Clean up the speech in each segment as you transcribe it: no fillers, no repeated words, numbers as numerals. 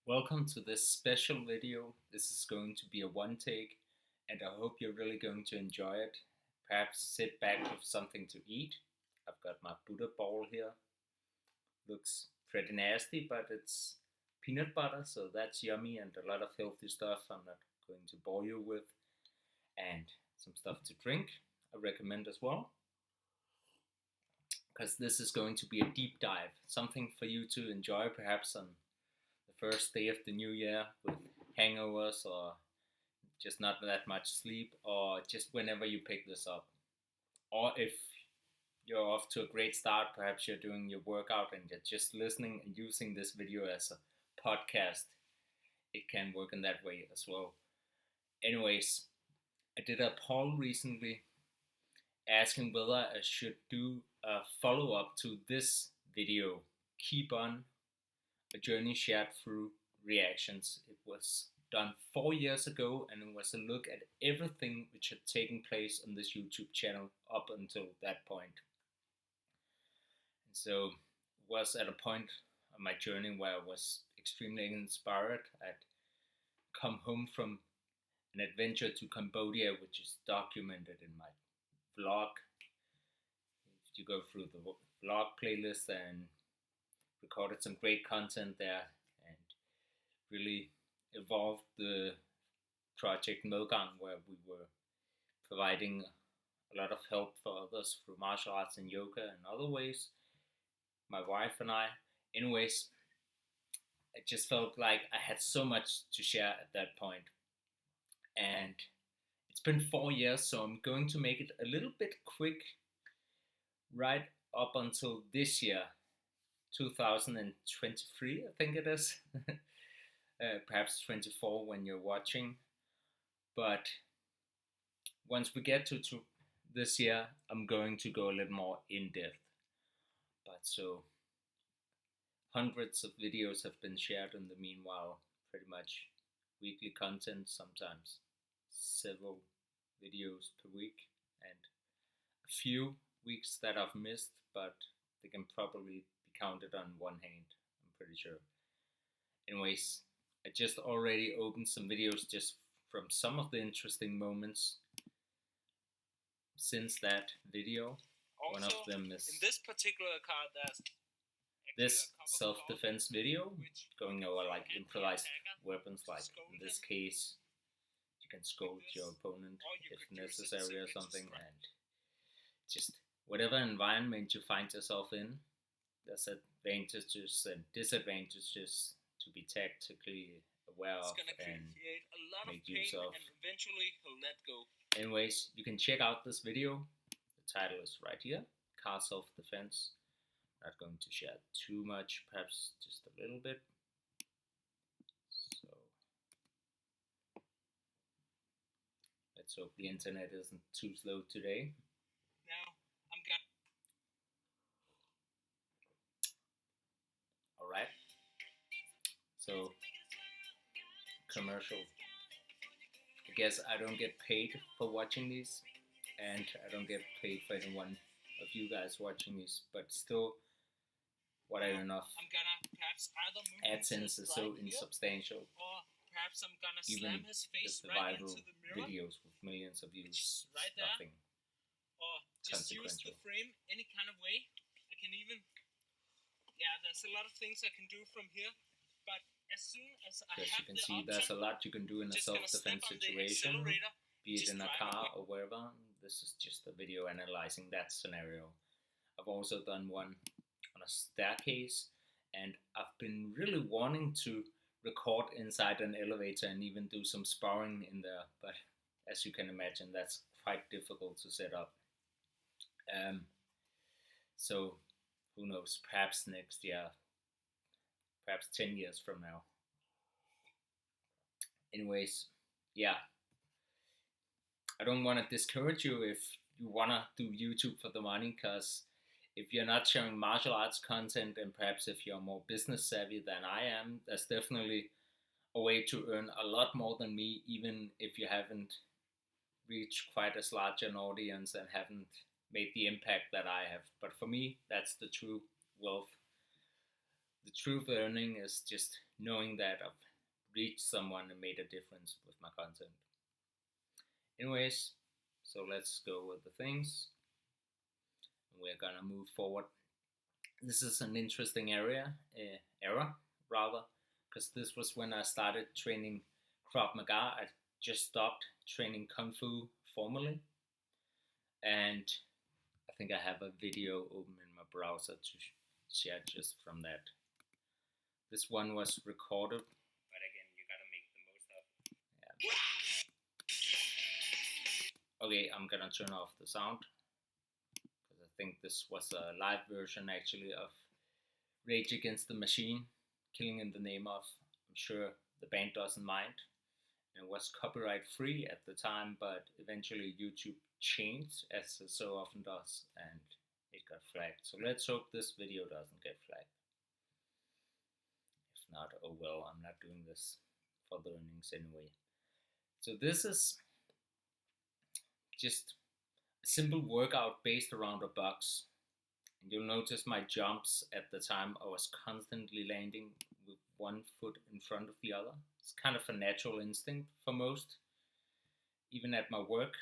Welcome to this special video. This is going to be a one take, and I hope you're really going to enjoy it. Perhaps sit back with something to eat. I've got my Buddha ball here. Looks pretty nasty, but it's peanut butter, so that's yummy and a lot of healthy stuff I'm not going to bore you with. And some stuff to drink, I recommend as well. Because this is going to be a deep dive, something for you to enjoy perhaps on the first day of the new year with hangovers or just not that much sleep, or just whenever you pick this up. Or if you're off to a great start, perhaps you're doing your workout and you're just listening and using this video as a podcast, it can work in that way as well. Anyways, I did a poll recently asking whether I should do a follow-up to this video, Keep On, a Journey Shared Thru Reactions. It was done 4 years ago, and it was a look at everything which had taken place on this YouTube channel up until that point. And so it was at a point on my journey where I was extremely inspired. I'd come home from an adventure to Cambodia, which is documented in my vlog. If you go through the vlog playlist, and recorded some great content there and really evolved the project Medgang, where we were providing a lot of help for others through martial arts and yoga and other ways, my wife and I. Anyways, I just felt like I had so much to share at that point. And it's been 4 years, so I'm going to make it a little bit quick right up until this year, 2023, I think it is. Perhaps 24 when you're watching. But once we get to this year, I'm going to go a little more in depth. But so hundreds of videos have been shared in the meanwhile, pretty much weekly content, sometimes several videos per week, and a few weeks that I've missed, but they can probably be counted on one hand, I'm pretty sure. Anyways, I just already opened some videos just from some of the interesting moments since that video. One of them is in this particular card, there's this self-defense video, going over like improvised weapons, like in this case you can scold your opponent if necessary or something, and just whatever environment you find yourself in, there's advantages and disadvantages to be tactically aware of and make use of. Eventually he'll let go. Anyways, you can check out this video. The title is right here, Card Self-Defense. Not going to share too much, perhaps just a little bit. So let's hope the internet isn't too slow today. Now I'm gonna. Alright. So commercial. I guess I don't get paid for watching these, and I don't get paid for any one of you guys watching these, but still, what I earn off I'm gonna perhaps either move AdSense is so insubstantial. or perhaps I'm gonna Even slam his the face right survival into the mirror, videos with millions of views, right there. nothing or just use the consequential. frame any kind of way. I can even, there's a lot of things I can do from here, but as soon as I As have you can the see, option, there's a lot you can do in a just gonna step self-defense on the situation, accelerator, be it just in a drive car away. or wherever. This is just a video analyzing that scenario. I've also done one on a staircase, and I've been really wanting to record inside an elevator and even do some sparring in there, but as you can imagine, that's quite difficult to set up. So who knows, perhaps next year, perhaps 10 years from now. Anyways, yeah, I don't want to discourage you if you want to do YouTube for the money, because if you're not sharing martial arts content, and perhaps if you're more business savvy than I am, there's definitely a way to earn a lot more than me, even if you haven't reached quite as large an audience and haven't made the impact that I have. But for me, that's the true wealth. The true learning is just knowing that I've reached someone and made a difference with my content. Anyways, so let's go with the things. We're gonna move forward. This is an interesting era rather, because this was when I started training Krav Maga. I just stopped training Kung Fu formally, and I think I have a video open in my browser to share just from that. This one was recorded, but again, you gotta make the most of it. Yeah. Okay, I'm gonna turn off the sound, because I think this was a live version actually of Rage Against the Machine, Killing in the Name of. I'm sure the band doesn't mind. And it was copyright free at the time, but eventually YouTube changed, as it so often does, and it got flagged. So let's hope this video doesn't get flagged. If not, oh well, I'm not doing this for the earnings anyway. So this is just a simple workout based around a box. And you'll notice my jumps at the time, I was constantly landing with one foot in front of the other. It's kind of a natural instinct for most, even at my work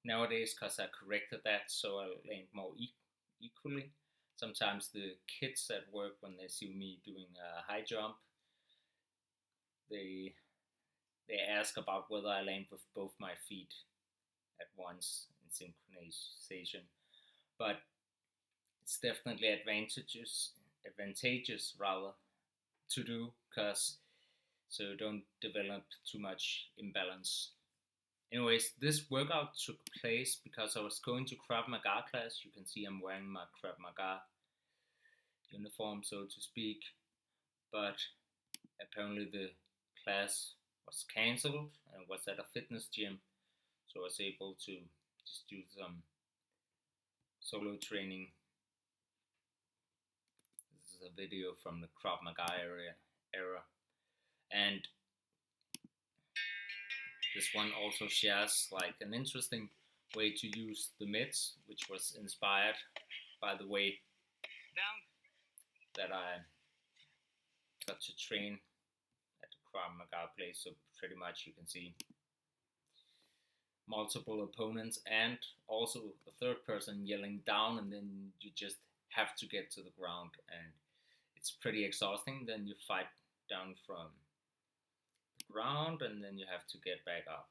nowadays, because I corrected that so I land more equally. Sometimes the kids at work, when they see me doing a high jump, they ask about whether I land with both my feet at once in synchronization. But it's definitely advantageous rather to do, because so don't develop too much imbalance. Anyways, this workout took place because I was going to Krav Maga class. You can see I'm wearing my Krav Maga uniform, so to speak, but apparently the class was cancelled and was at a fitness gym, so I was able to just do some solo training. This is a video from the Krav Maga era, and this one also shares like an interesting way to use the mitts, which was inspired by the way that I got to train at the Krav Maga place. So pretty much you can see multiple opponents and also a third person yelling down, and then you just have to get to the ground, and it's pretty exhausting. Then you fight down from the ground, and then you have to get back up.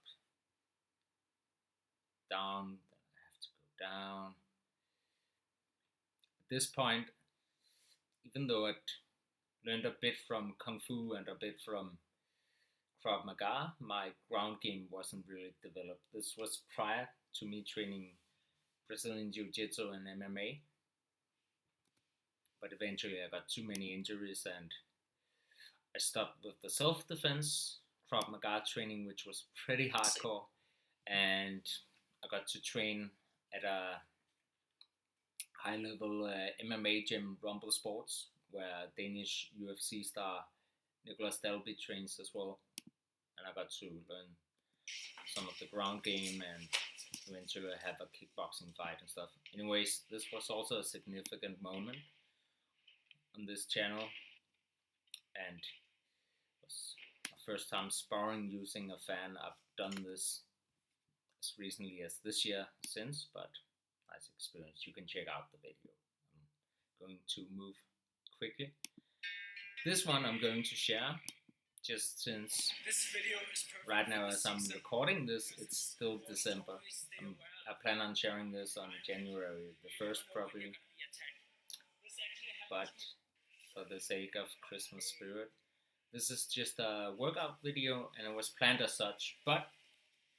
Down, then I have to go down. At this point, even though I'd learned a bit from Kung Fu and a bit from Krav Maga, my ground game wasn't really developed. This was prior to me training Brazilian Jiu-Jitsu and MMA. But eventually I got too many injuries and I stopped with the self-defense Krav Maga training, which was pretty hardcore, and I got to train at a high-level MMA gym, Rumble Sports, where Danish UFC star Nicholas Dalby trains as well, and I got to learn some of the ground game and eventually have a kickboxing fight and stuff. Anyways, this was also a significant moment on this channel, and it was my first time sparring using a fan. I've done this as recently as this year since, but nice experience. You can check out the video. I'm going to move quickly. This one I'm going to share just since This video is right now as I'm recording this, it's still December. I plan on sharing this on January the 1st probably, but for the sake of Christmas spirit, this is just a workout video and it was planned as such, but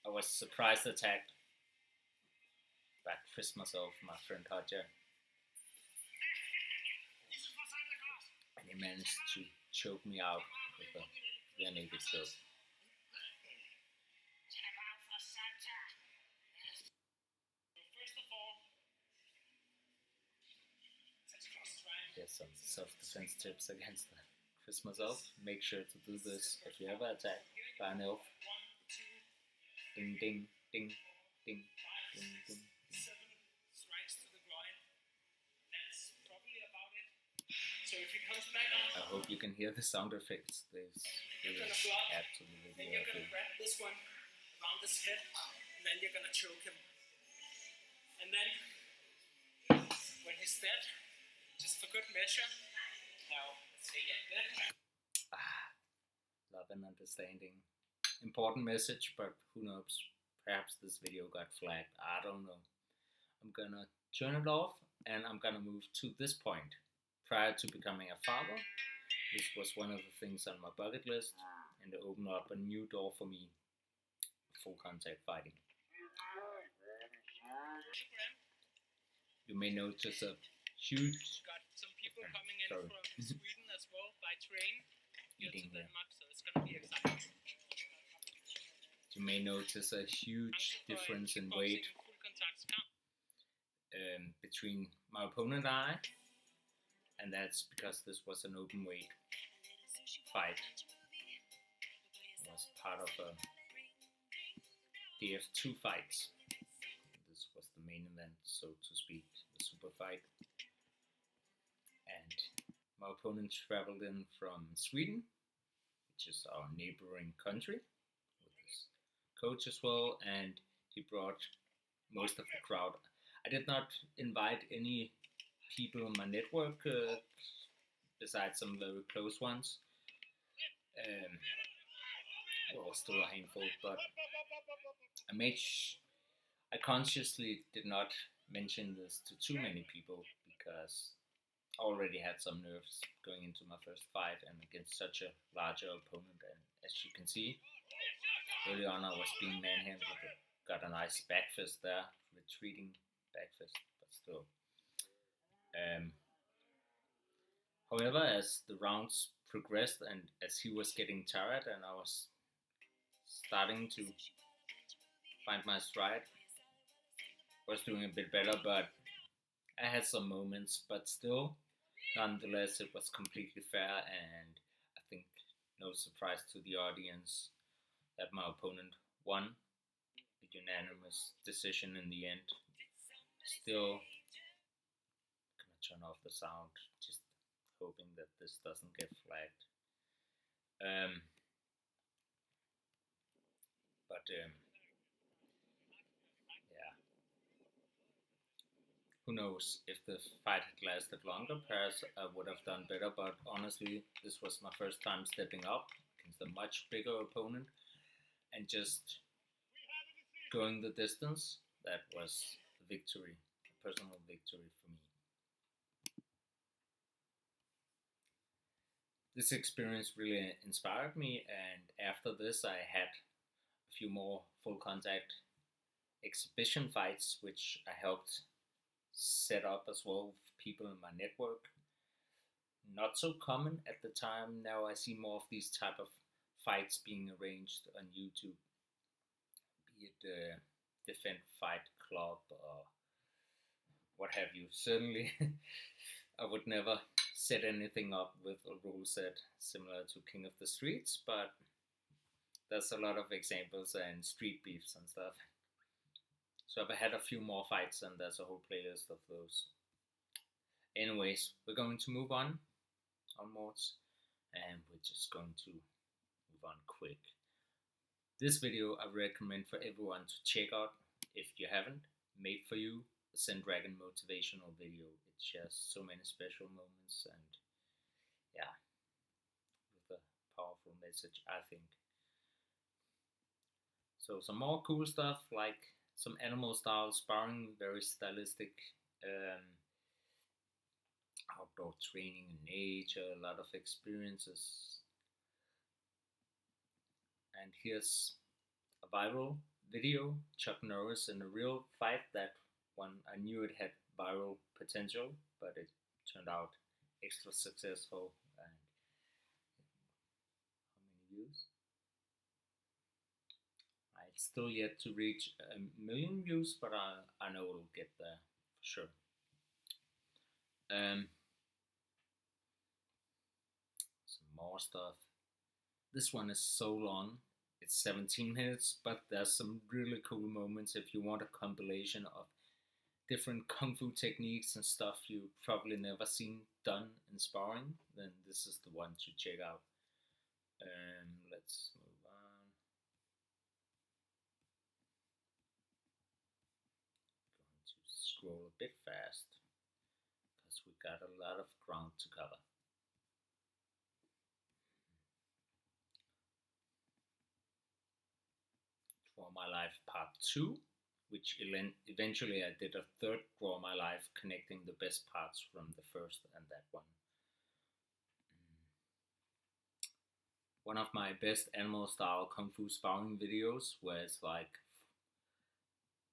I was surprise attacked by Chris myself, my friend Hodja, and he managed to choke me out with a rear naked choke. Here's some self-defense tips against Chris myself. Make sure to do this if you ever attacked by an elf. Ding, ding, ding, ding, ding, ding. 7 strikes to the groin. That's probably about it. So if you comes back up. I hope you can hear the sound effects. They really add to the Then video. you're gonna wrap this one around his head, and then you're gonna choke him. And then, when he's dead, just for good measure, now say dead. Love and understanding. Important message, but who knows? Perhaps this video got flagged. I don't know. I'm gonna turn it off and I'm gonna move to this point. Prior to becoming a father, this was one of the things on my bucket list, and it opened up a new door for me. Full contact fighting. You may notice a huge. Got some people coming in from Sweden as well by train here to Eating there. Denmark, so it's gonna be exciting. You may notice a huge difference in weight between my opponent and I, and that's because this was an open weight fight. It was part of a DF2 fights. This was the main event, so to speak, the super fight. And my opponent traveled in from Sweden, which is our neighboring country, with his coach as well, and he brought most of the crowd. I did not invite any people in my network besides some very close ones. Well, still a handful, but I consciously did not mention this to too many people because I already had some nerves going into my first fight and against such a larger opponent. And as you can see, early on I was being manhandled. Got a nice back fist there, retreating back fist, but still. However, as the rounds progressed and as he was getting tired and I was starting to find my stride, I was doing a bit better, but I had some moments, but still, nonetheless, it was completely fair, and I think no surprise to the audience that my opponent won a unanimous decision in the end. Still, I'm gonna turn off the sound, just hoping that this doesn't get flagged. Yeah. Who knows, if the fight had lasted longer, perhaps I would have done better, but honestly, this was my first time stepping up against a much bigger opponent, and just going the distance, that was a victory, a personal victory for me. This experience really inspired me, and after this I had a few more full contact exhibition fights, which I helped set up as well with people in my network. Not so common at the time. Now I see more of these type of fights being arranged on YouTube, be it Defend Fight Club or what have you. Certainly I would never set anything up with a rule set similar to King of the Streets, but there's a lot of examples and street beefs and stuff. So I've had a few more fights and there's a whole playlist of those. Anyways, we're going to move onwards, and we're just going to move on quick. This video I recommend for everyone to check out if you haven't. Made for you, the Zen-Dragon motivational video. It shares so many special moments and yeah, with a powerful message, I think. So some more cool stuff like some animal style sparring, very stylistic, outdoor training in nature, a lot of experiences. And here's a viral video, Chuck Norris in a real fight. That one, I knew it had viral potential, but it turned out extra successful. And how many views? It's still yet to reach 1 million views, but I know it'll get there for sure. Some more stuff. This one is so long. It's 17 minutes, but there's some really cool moments if you want a compilation of different kung fu techniques and stuff you've probably never seen done in sparring, then this is the one to check out. Let's move on. Going to scroll a bit fast because we got a lot of ground to cover. Draw My Life Part 2, which eventually I did a third Draw My Life connecting the best parts from the first and that one. One of my best animal style kung fu sparring videos where it's like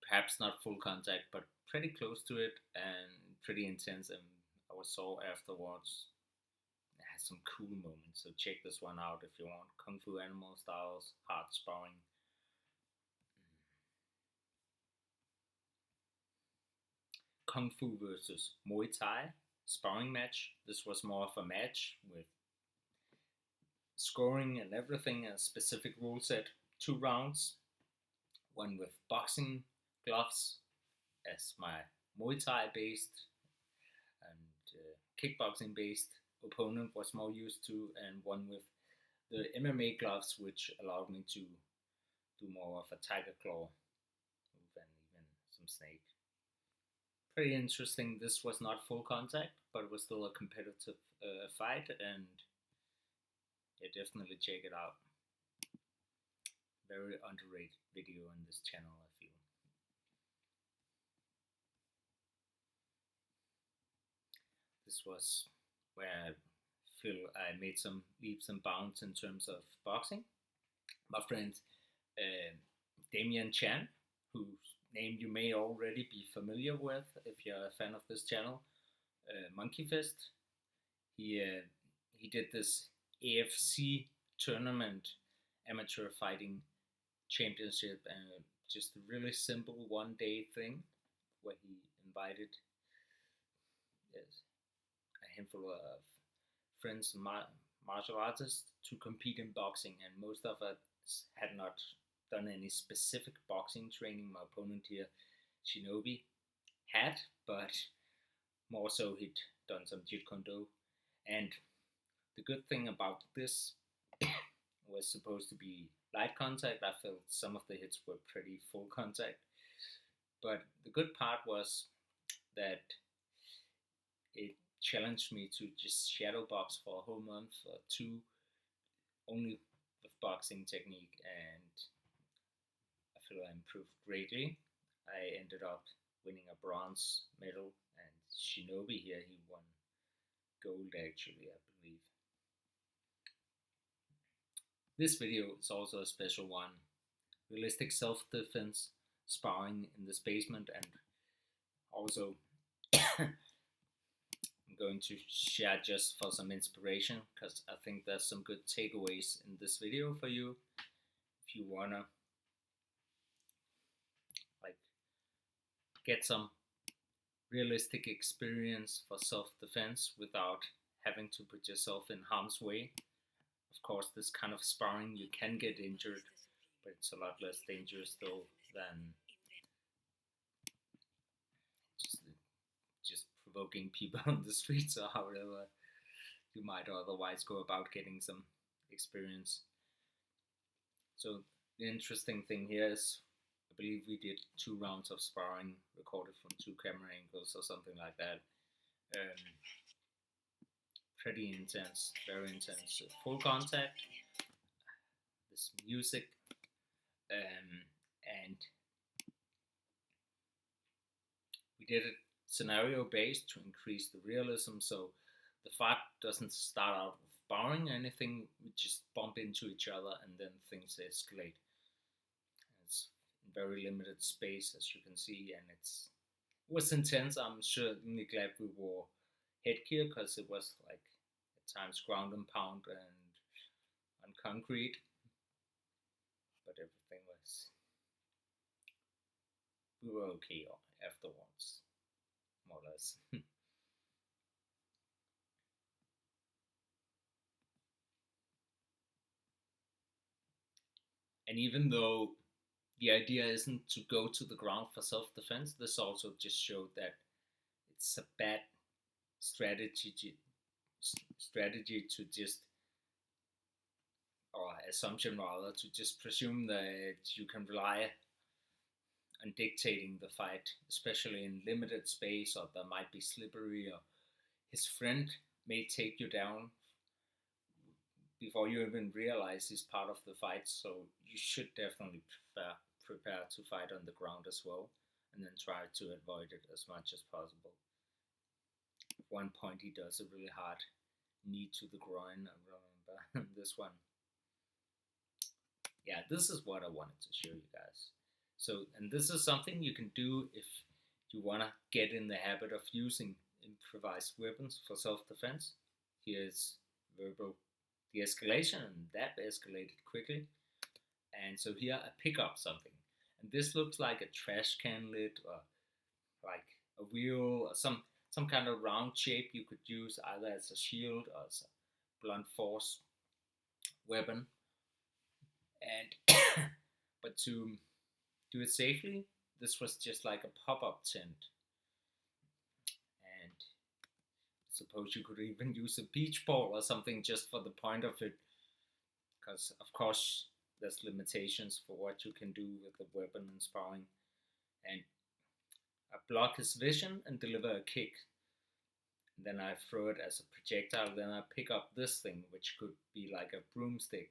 perhaps not full contact but pretty close to it and pretty intense, and I saw afterwards it has some cool moments, so check this one out if you want kung fu animal styles hard sparring. Kung Fu versus Muay Thai sparring match. This was more of a match with scoring and everything, a specific rule set, 2 rounds, one with boxing gloves as my Muay Thai based and kickboxing based opponent was more used to, and one with the MMA gloves, which allowed me to do more of a tiger claw move and even some snake. Pretty interesting. This was not full contact, but it was still a competitive fight, and yeah, definitely check it out. Very underrated video on this channel, I feel. This was where I feel I made some leaps and bounds in terms of boxing. My friend Damian Chan, whose name you may already be familiar with if you're a fan of this channel, Monkey Fist. He did this AFC tournament, amateur fighting championship, and just a really simple 1-day thing where he invited a handful of friends, martial artists, to compete in boxing, and most of us had not done any specific boxing training. My opponent here, Shinobi, had, but more so he'd done some Jeet Kune Do. And the good thing about this was supposed to be light contact. I felt some of the hits were pretty full contact, but the good part was that it challenged me to just shadow box for a whole month or 2 only with boxing technique, and I feel I improved greatly. I ended up winning a bronze medal, and Shinobi here, he won gold actually, I believe. This video is also a special one. Realistic self-defense sparring in this basement, and also I'm going to share just for some inspiration, because I think there's some good takeaways in this video for you if you wanna like get some realistic experience for self-defense without having to put yourself in harm's way. Of course, this kind of sparring you can get injured, but it's a lot less dangerous though than just provoking people on the streets or however you might otherwise go about getting some experience. So the interesting thing here is, I believe we did 2 rounds of sparring recorded from 2 camera angles or something like that. Pretty intense, very intense. Full contact, this music, and we did it scenario based to increase the realism, so the fight doesn't start out with sparring or anything. We just bump into each other and then things escalate. It's in very limited space, as you can see, and it was intense. I'm certainly glad we wore headgear, because it was like at times ground and pound and on concrete, but everything was, we were okay afterwards, more or less. And even though the idea isn't to go to the ground for self-defense. This also just showed that it's a bad strategy strategy to just, or assumption rather, to just presume that you can rely on dictating the fight, especially in limited space, or there might be slippery, or his friend may take you down before you even realize he's part of the fight. So you should definitely prepare to fight on the ground as well, and then try to avoid it as much as possible. At one point he does a really hard knee to the groin, I remember. This one. Yeah, this is what I wanted to show you guys. So, and this is something you can do if you want to get in the habit of using improvised weapons for self-defense. Here's verbal de-escalation, and that escalated quickly. And so here I pick up something, and this looks like a trash can lid, or like a wheel, or some kind of round shape you could use either as a shield or as a blunt force weapon. And but to do it safely, this was just like a pop-up tent. And suppose you could even use a beach ball or something just for the point of it, because of course there's limitations for what you can do with the weapon and sparring. And I block his vision and deliver a kick. And then I throw it as a projectile. Then I pick up this thing, which could be like a broomstick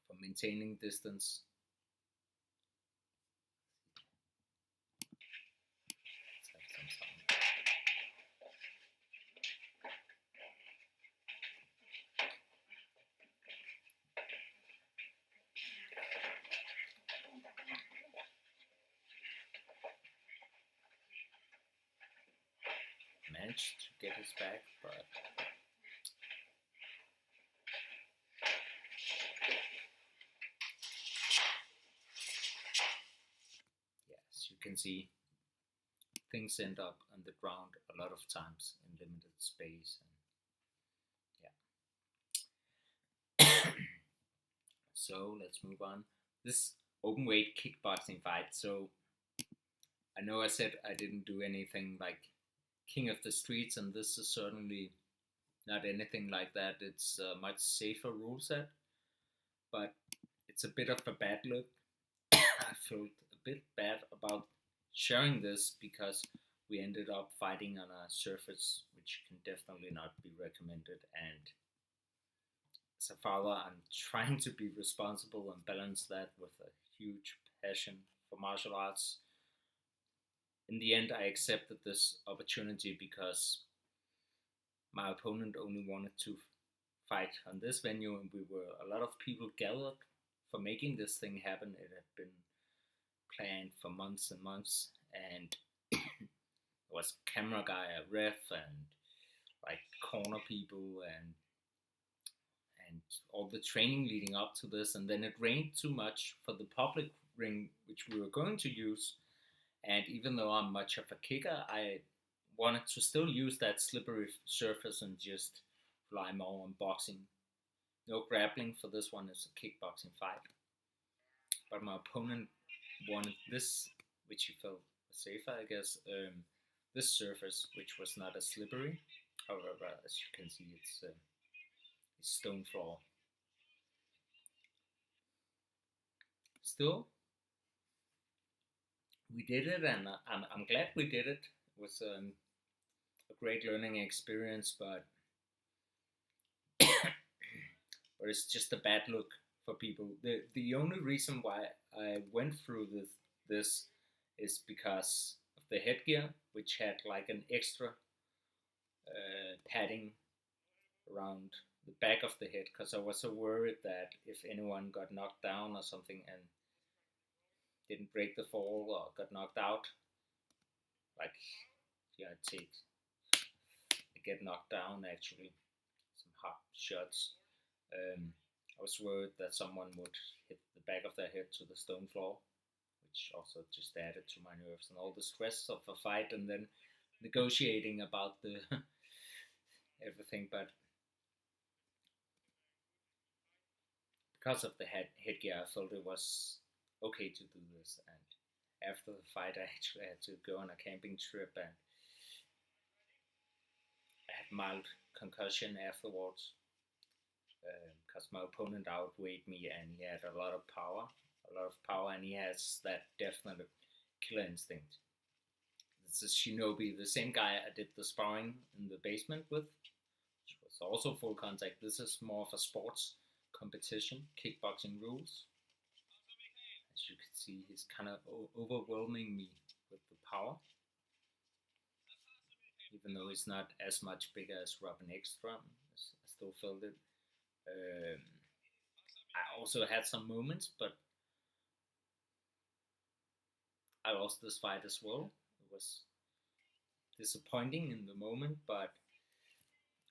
for maintaining distance. Managed to get his back, but yes, you can see things end up on the ground a lot of times in limited space. And yeah. So let's move on. This open weight kickboxing fight. So I know I said I didn't do anything like King of the Streets, and this is certainly not anything like that. It's a much safer rule set, but it's a bit of a bad look. I felt a bit bad about sharing this because we ended up fighting on a surface which can definitely not be recommended. And as a father, I'm trying to be responsible and balance that with a huge passion for martial arts. In the end, I accepted this opportunity because my opponent only wanted to fight on this venue, and we were a lot of people gathered for making this thing happen. It had been planned for months and months, and there was camera guy, a ref, and like corner people, and all the training leading up to this. And then it rained too much for the public ring which we were going to use. And even though I'm much of a kicker, I wanted to still use that slippery surface and just fly more on boxing. No grappling for this one, it's a kickboxing fight. But my opponent wanted this, which he felt was safer, I guess. This surface, which was not as slippery. However, as you can see, it's stone floor. Still, we did it, and I'm glad we did it. It was a great learning experience, but but it's just a bad look for people. The only reason why I went through this is because of the headgear, which had like an extra padding around the back of the head, because I was so worried that if anyone got knocked down or something and didn't break the fall or got knocked out, like yeah, I get knocked down actually, some hard shots. I was worried that someone would hit the back of their head to the stone floor, which also just added to my nerves and all the stress of a fight and then negotiating about the everything. But because of the headgear, I felt it was okay to do this. And after the fight, I actually had to go on a camping trip, and I had mild concussion afterwards because my opponent outweighed me, and he had a lot of power, and he has that definite killer instinct. This is Shinobi, the same guy I did the sparring in the basement with, which was also full contact. This is more of a sports competition, kickboxing rules. As you can see, he's kind of overwhelming me with the power, even though he's not as much bigger as Robin Ekstrom. I still felt it. I also had some moments, but I lost this fight as well. It was disappointing in the moment, but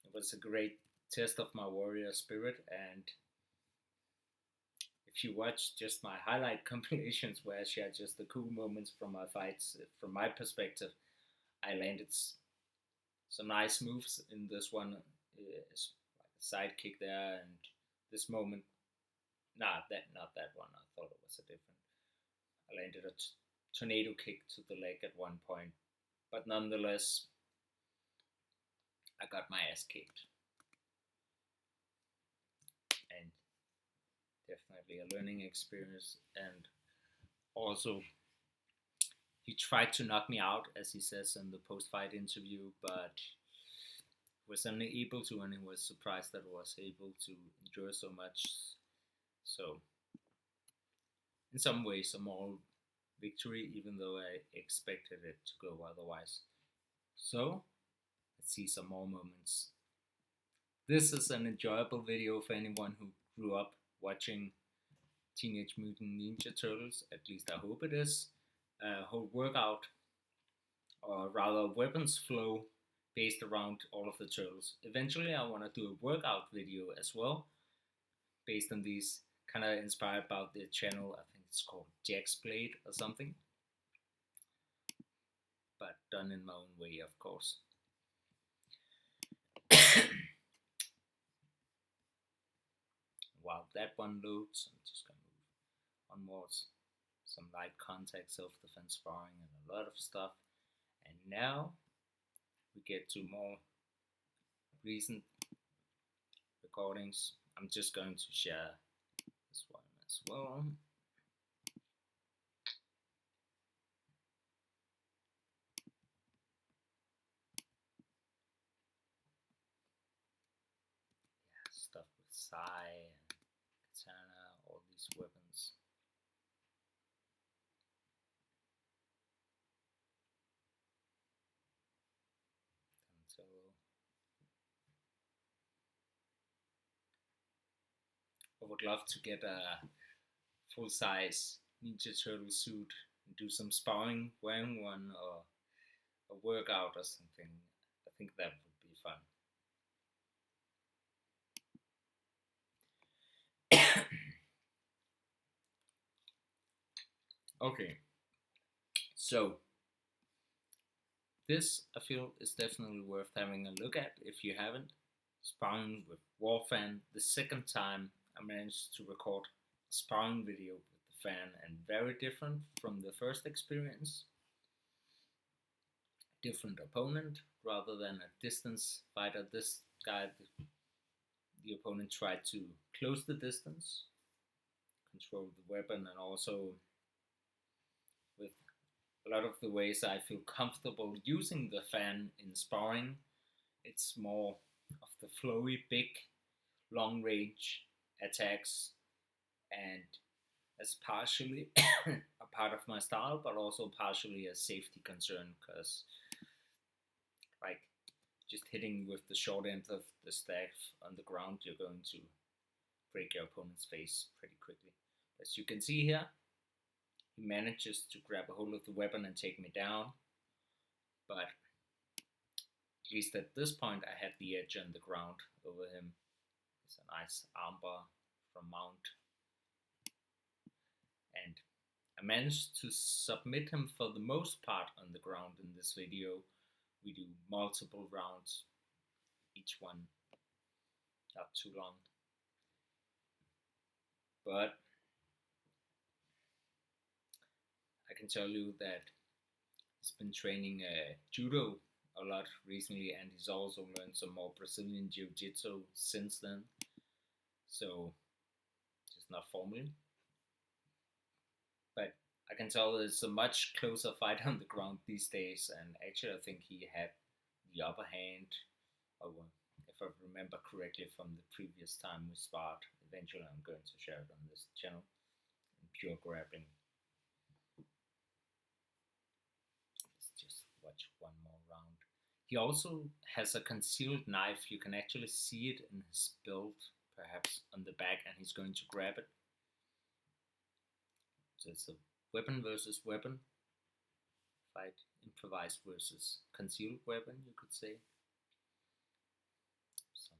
it was a great test of my warrior spirit. And if you watch just my highlight compilations where I share just the cool moments from my fights, from my perspective, I landed some nice moves in this one, like a side kick there, and this moment, not that one. I thought it was a different. I landed a tornado kick to the leg at one point, but nonetheless, I got my ass kicked, and definitely a learning experience. And also, he tried to knock me out, as he says in the post-fight interview, but was only able to, and he was surprised that I was able to endure so much. So, in some ways, a moral victory, even though I expected it to go otherwise. So, let's see some more moments. This is an enjoyable video for anyone who grew up watching Teenage Mutant Ninja Turtles, at least I hope it is. A whole workout, or rather weapons flow, based around all of the turtles. Eventually I want to do a workout video as well, based on these, kind of inspired by the channel, I think it's called Jack's Blade or something, but done in my own way, of course. While that one loads, I'm just going to move onwards. Some light contact, self-defense sparring, and a lot of stuff. And now we get to more recent recordings. I'm just going to share this one as well. Yeah, stuff with Sai and Katana, all these weapons. I would love to get a full-size Ninja Turtle suit and do some sparring wearing one, or a workout or something. I think that would be fun. Okay, so this I feel is definitely worth having a look at if you haven't. Sparring with Warfan, the second time I managed to record a sparring video with the fan, and very different from the first experience. Different opponent rather than a distance fighter. This guy, the opponent tried to close the distance, control the weapon, and also with a lot of the ways I feel comfortable using the fan in sparring, it's more of the flowy, big, long range attacks, and as partially a part of my style, but also partially a safety concern, because like just hitting with the short end of the staff on the ground, you're going to break your opponent's face pretty quickly. As you can see here, he manages to grab a hold of the weapon and take me down, but at least at this point I had the edge on the ground over him. It's a nice armbar from Mount, and I managed to submit him for the most part on the ground in this video. We do multiple rounds, each one not too long, but can tell you that he's been training judo a lot recently, and he's also learned some more Brazilian jiu-jitsu since then. So, just not formally, but I can tell it's a much closer fight on the ground these days, and actually I think he had the upper hand, or if I remember correctly from the previous time we sparred. Eventually I'm going to share it on this channel, in pure grappling. Let's just watch one more round. He also has a concealed knife. You can actually see it in his belt, perhaps on the back, and he's going to grab it. So it's a weapon versus weapon fight, improvised versus concealed weapon, you could say. Some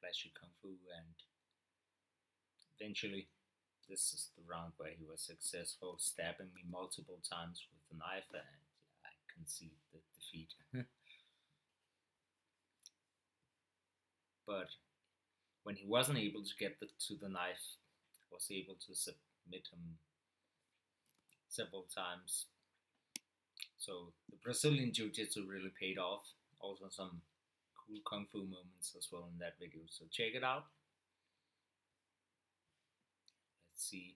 flashy kung fu, and eventually this is the round where he was successful, stabbing me multiple times with the knife, and I concede the defeat. But when he wasn't able to get to the knife, I was able to submit him several times. So the Brazilian Jiu-Jitsu really paid off. Also some cool kung fu moments as well in that video, so check it out. Let's see.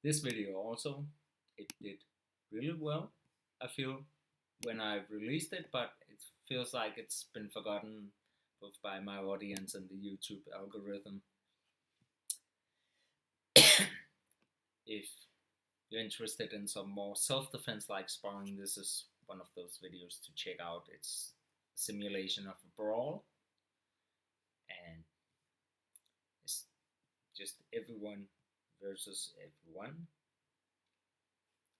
This video also, it did really well, I feel, when I released it, but it feels like it's been forgotten both by my audience and the YouTube algorithm. If you're interested in some more self-defense like sparring, this is one of those videos to check out. It's a simulation of a brawl, and it's just everyone versus everyone.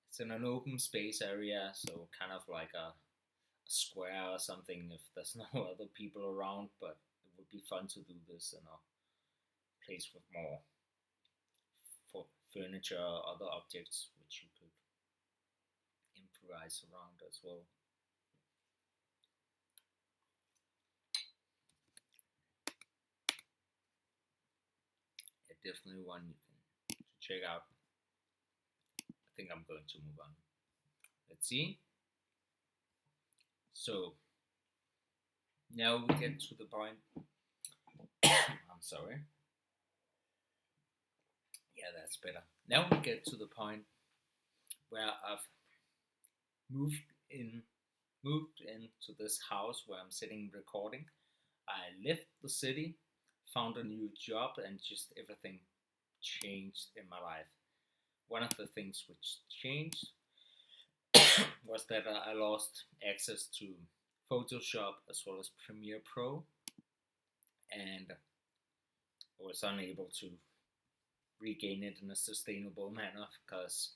It's in an open space area, so kind of like a square or something if there's no other people around, but it would be fun to do this in a place with more furniture or other objects which you could improvise around as well. Definitely one you can check out. I think I'm going to move on. Let's see. So now we get to the point. I'm sorry. Yeah, that's better. Now we get to the point where I've moved into this house where I'm sitting recording. I left the city, found a new job, and just everything changed in my life. One of the things which changed was that I lost access to Photoshop as well as Premiere Pro, and I was unable to regain it in a sustainable manner because,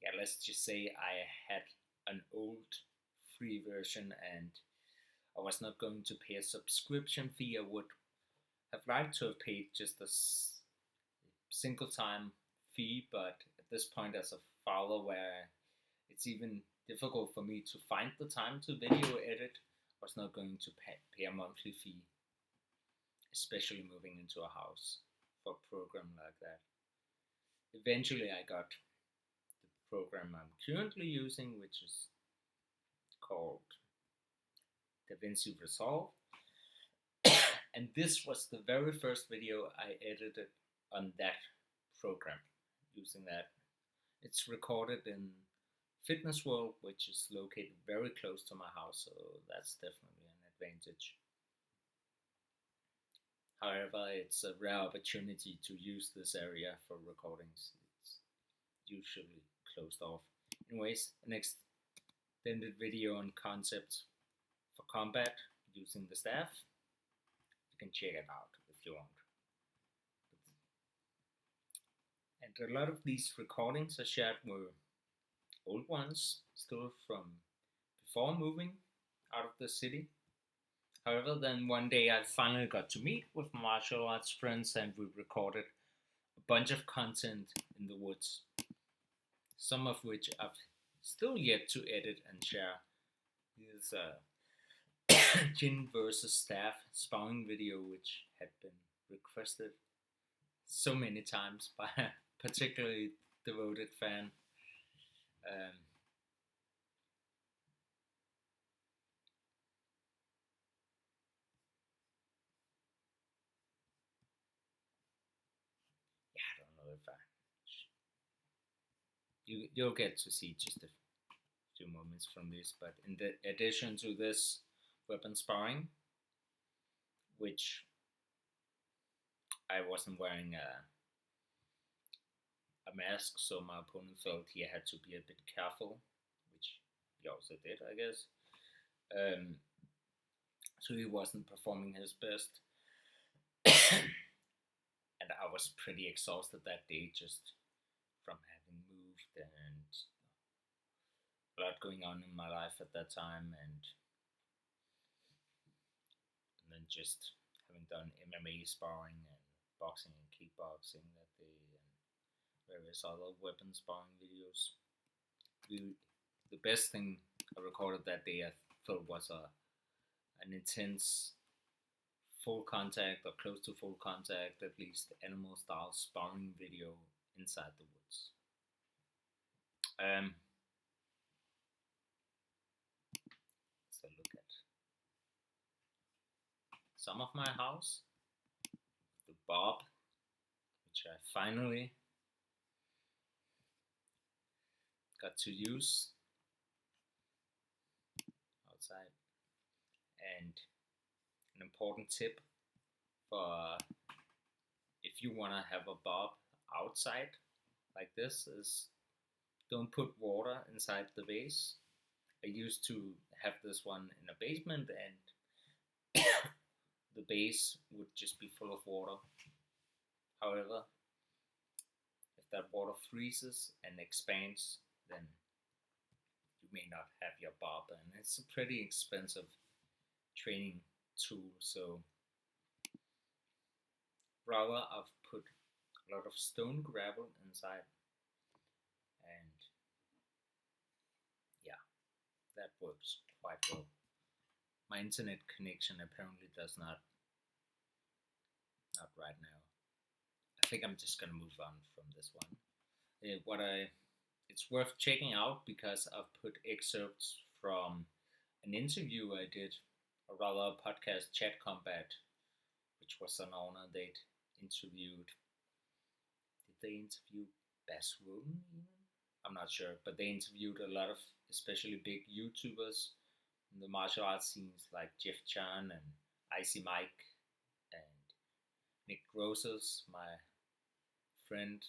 yeah, let's just say I had an old free version and I was not going to pay a subscription fee. I would have liked to have paid just a single time fee, but at this point as a father where it's even difficult for me to find the time to video edit, I was not going to pay a monthly fee, especially moving into a house for a program like that. Eventually I got the program I'm currently using, which is called DaVinci Resolve. And this was the very first video I edited on that program, using that. It's recorded in Fitness World, which is located very close to my house, so that's definitely an advantage. However, it's a rare opportunity to use this area for recordings. It's usually closed off. Anyways, an extended video on concepts for combat using the staff. You can check it out if you want. And a lot of these recordings I shared were old ones, still from before moving out of the city. However, then one day I finally got to meet with martial arts friends and we recorded a bunch of content in the woods, some of which I've still yet to edit and share. Here's a Jin versus staff sparring video which had been requested so many times by a particularly devoted fan. Um, yeah, I don't know if you'll get to see just a few moments from this, but in the addition to this weapon sparring, which I wasn't wearing a mask, so my opponent felt he had to be a bit careful, which he also did, I guess. So he wasn't performing his best, and I was pretty exhausted that day just from having moved and a lot going on in my life at that time, and then just having done MMA sparring and boxing and kickboxing that day and various other weapon sparring videos. The best thing I recorded that day I thought was an intense full contact or close to full contact, at least animal style sparring video inside the woods. So look at some of my house, the bob, which I finally got to use outside. And an important tip for if you want to have a bob outside like this is don't put water inside the vase. I used to have this one in a basement and the base would just be full of water. However, if that water freezes and expands, then you may not have your bob, and it's a pretty expensive training tool. So rather I've put a lot of stone gravel inside, and yeah, that works quite well. My internet connection apparently does not right now. I think I'm just gonna move on from this one. It's worth checking out because I've put excerpts from an interview I did, or rather a podcast chat combat, which was an honor. They'd interviewed. Did they interview Bas Rutten even? I'm not sure, but they interviewed a lot of especially big YouTubers in the martial arts scenes like Jeff Chan and Icy Mike and Nick Grosses, my friend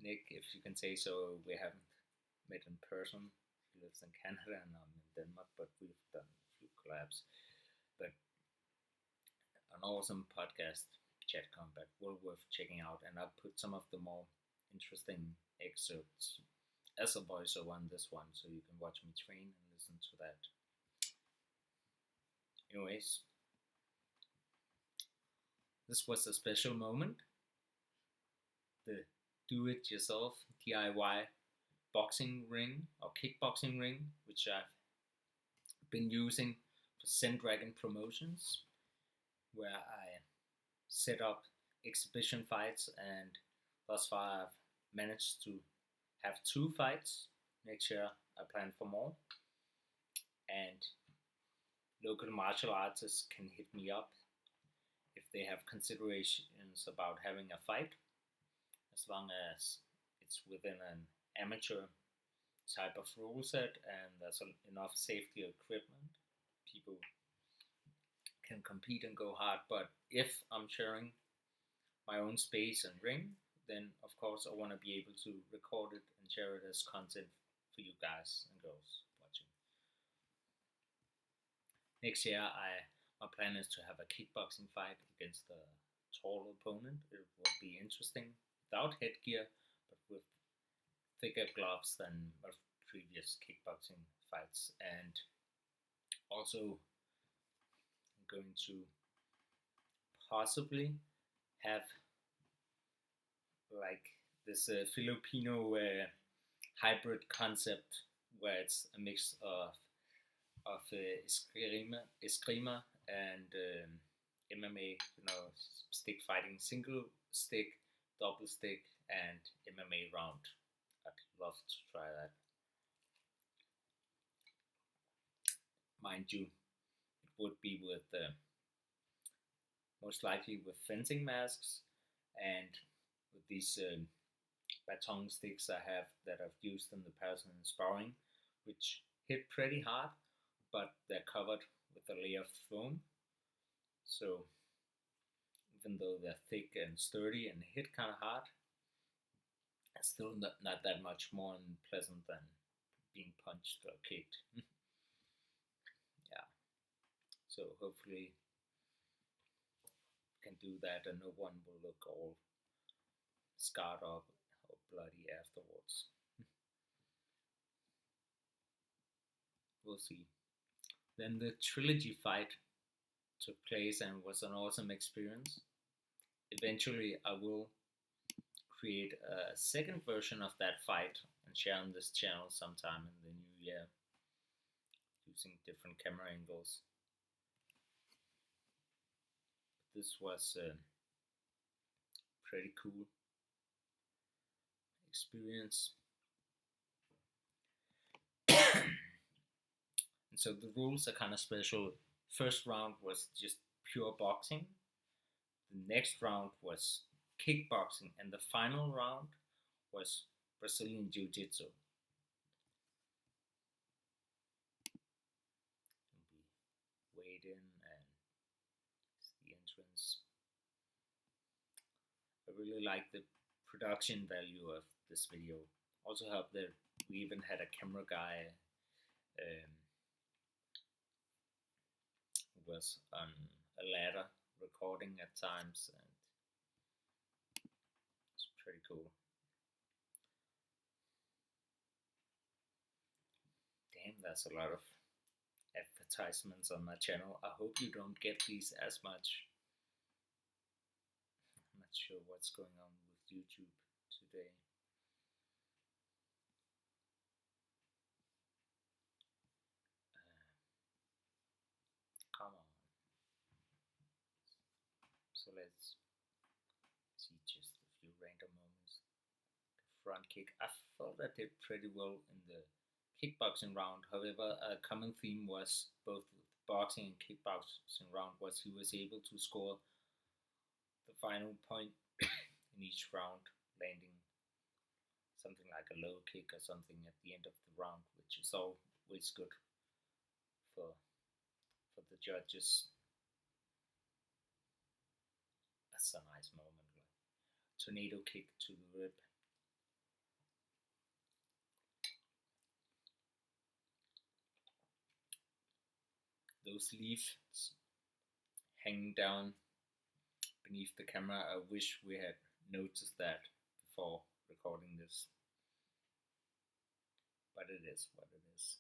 Nick, if you can say so. We haven't met in person. He lives in Canada and I'm in Denmark, but we've done a few collabs. But an awesome podcast, Chat Combat, well worth checking out. And I'll put some of the more interesting excerpts as a voiceover on this one, so you can watch me train and listen to that. Anyways, this was a special moment. The do-it-yourself DIY boxing ring or kickboxing ring, which I've been using for Zen-Dragon promotions, where I set up exhibition fights, and thus far I've managed to have 2 fights. Next year I plan for more, and local martial artists can hit me up if they have considerations about having a fight, as long as it's within an amateur type of rule set and there's enough safety equipment. People can compete and go hard, but if I'm sharing my own space and ring, then of course I want to be able to record it and share it as content for you guys and girls watching. Next year my plan is to have a kickboxing fight against a tall opponent. It will be interesting without headgear, but with thicker gloves than my previous kickboxing fights. And also I'm going to possibly have like this Filipino hybrid concept where it's a mix of eskrima and MMA, stick fighting, single stick, double stick, and MMA round. I'd love to try that. Mind you, it would be with most likely with fencing masks and with these baton sticks I have that I've used in the past in sparring, which hit pretty hard, but they're covered with a layer of foam. So even though they're thick and sturdy and hit kind of hard, it's still not that much more unpleasant than being punched or kicked. Yeah, so hopefully can do that and no one will look all scarred up or bloody afterwards. We'll see. Then the trilogy fight took place and was an awesome experience. Eventually, I will create a second version of that fight and share on this channel sometime in the new year using different camera angles. This was a pretty cool experience. And so the rules are kind of special. First round was just pure boxing. The next round was kickboxing, and the final round was Brazilian Jiu-Jitsu. We weighed in and it's the entrance. I really like the production value of this video. Also helped that we even had a camera guy who was on a ladder recording at times, and it's pretty cool. Damn, there's a lot of advertisements on my channel. I hope you don't get these as much. I'm not sure what's going on with YouTube today. Come on. So let's see just a few random moments. The front kick. I felt I did pretty well in the kickboxing round. However, a common theme was both the boxing and kickboxing round was he was able to score the final point in each round, landing something like a low kick or something at the end of the round, which is always good for the judges. That's a nice moment, like tornado kick to the rib. Those leaves hanging down beneath the camera, I wish we had noticed that before recording this, but it is what it is.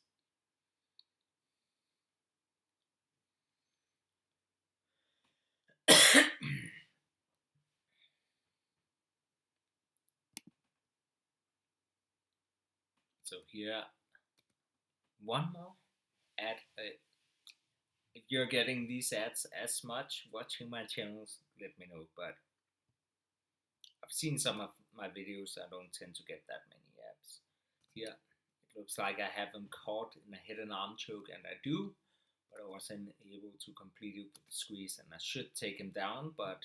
So here, one more ad. If you're getting these ads as much watching my channels, let me know, but I've seen some of my videos, I don't tend to get that many ads. Here, it looks like I have him caught in a hidden arm choke, and I do, but I wasn't able to complete it with the squeeze, and I should take him down, but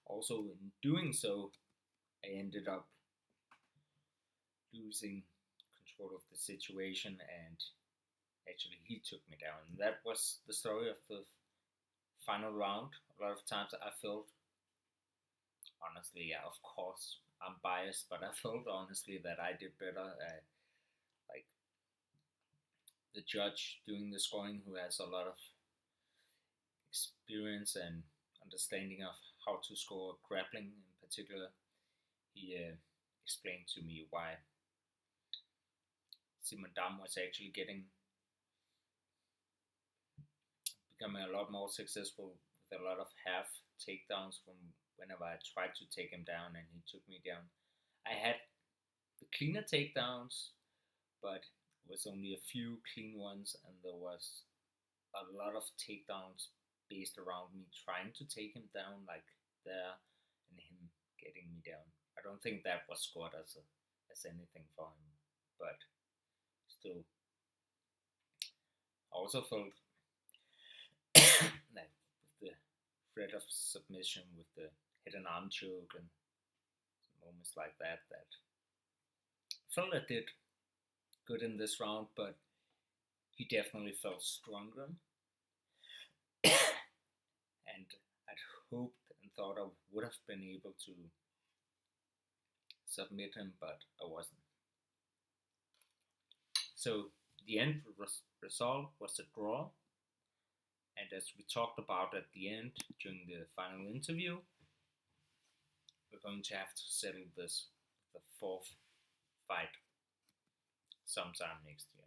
also in doing so, I ended up losing control of the situation, and actually he took me down. And that was the story of the final round. A lot of times I felt, honestly, yeah, of course I'm biased, but I felt honestly that I did better. Like the judge doing the scoring, who has a lot of experience and understanding of how to score grappling in particular, he explained to me why Simon Dam was actually becoming a lot more successful with a lot of half takedowns from whenever I tried to take him down and he took me down. I had the cleaner takedowns, but it was only a few clean ones, and there was a lot of takedowns based around me trying to take him down, like there, and him getting me down. I don't think that was scored as anything for him, but still, I also felt like with the threat of submission, with the head and arm choke, and moments like that, that I felt I did good in this round, but he definitely felt stronger, and I'd hoped and thought I would have been able to submit him, but I wasn't. So the end result was a draw, and as we talked about at the end during the final interview, we're going to have to settle this the fourth fight sometime next year.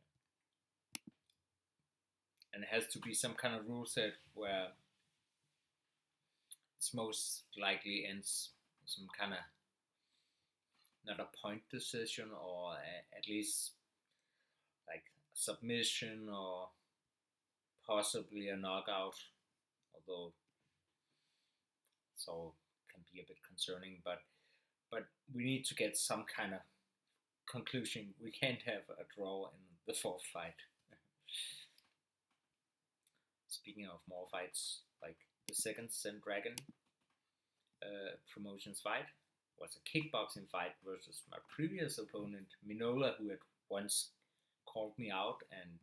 And it has to be some kind of rule set where it's most likely ends some kind of not a point decision, or at least like a submission or possibly a knockout, although it's all can be a bit concerning, but we need to get some kind of conclusion. We can't have a draw in the fourth fight. Speaking of more fights, like the second Zen-Dragon promotions fight was a kickboxing fight versus my previous opponent, Minola, who had once called me out, and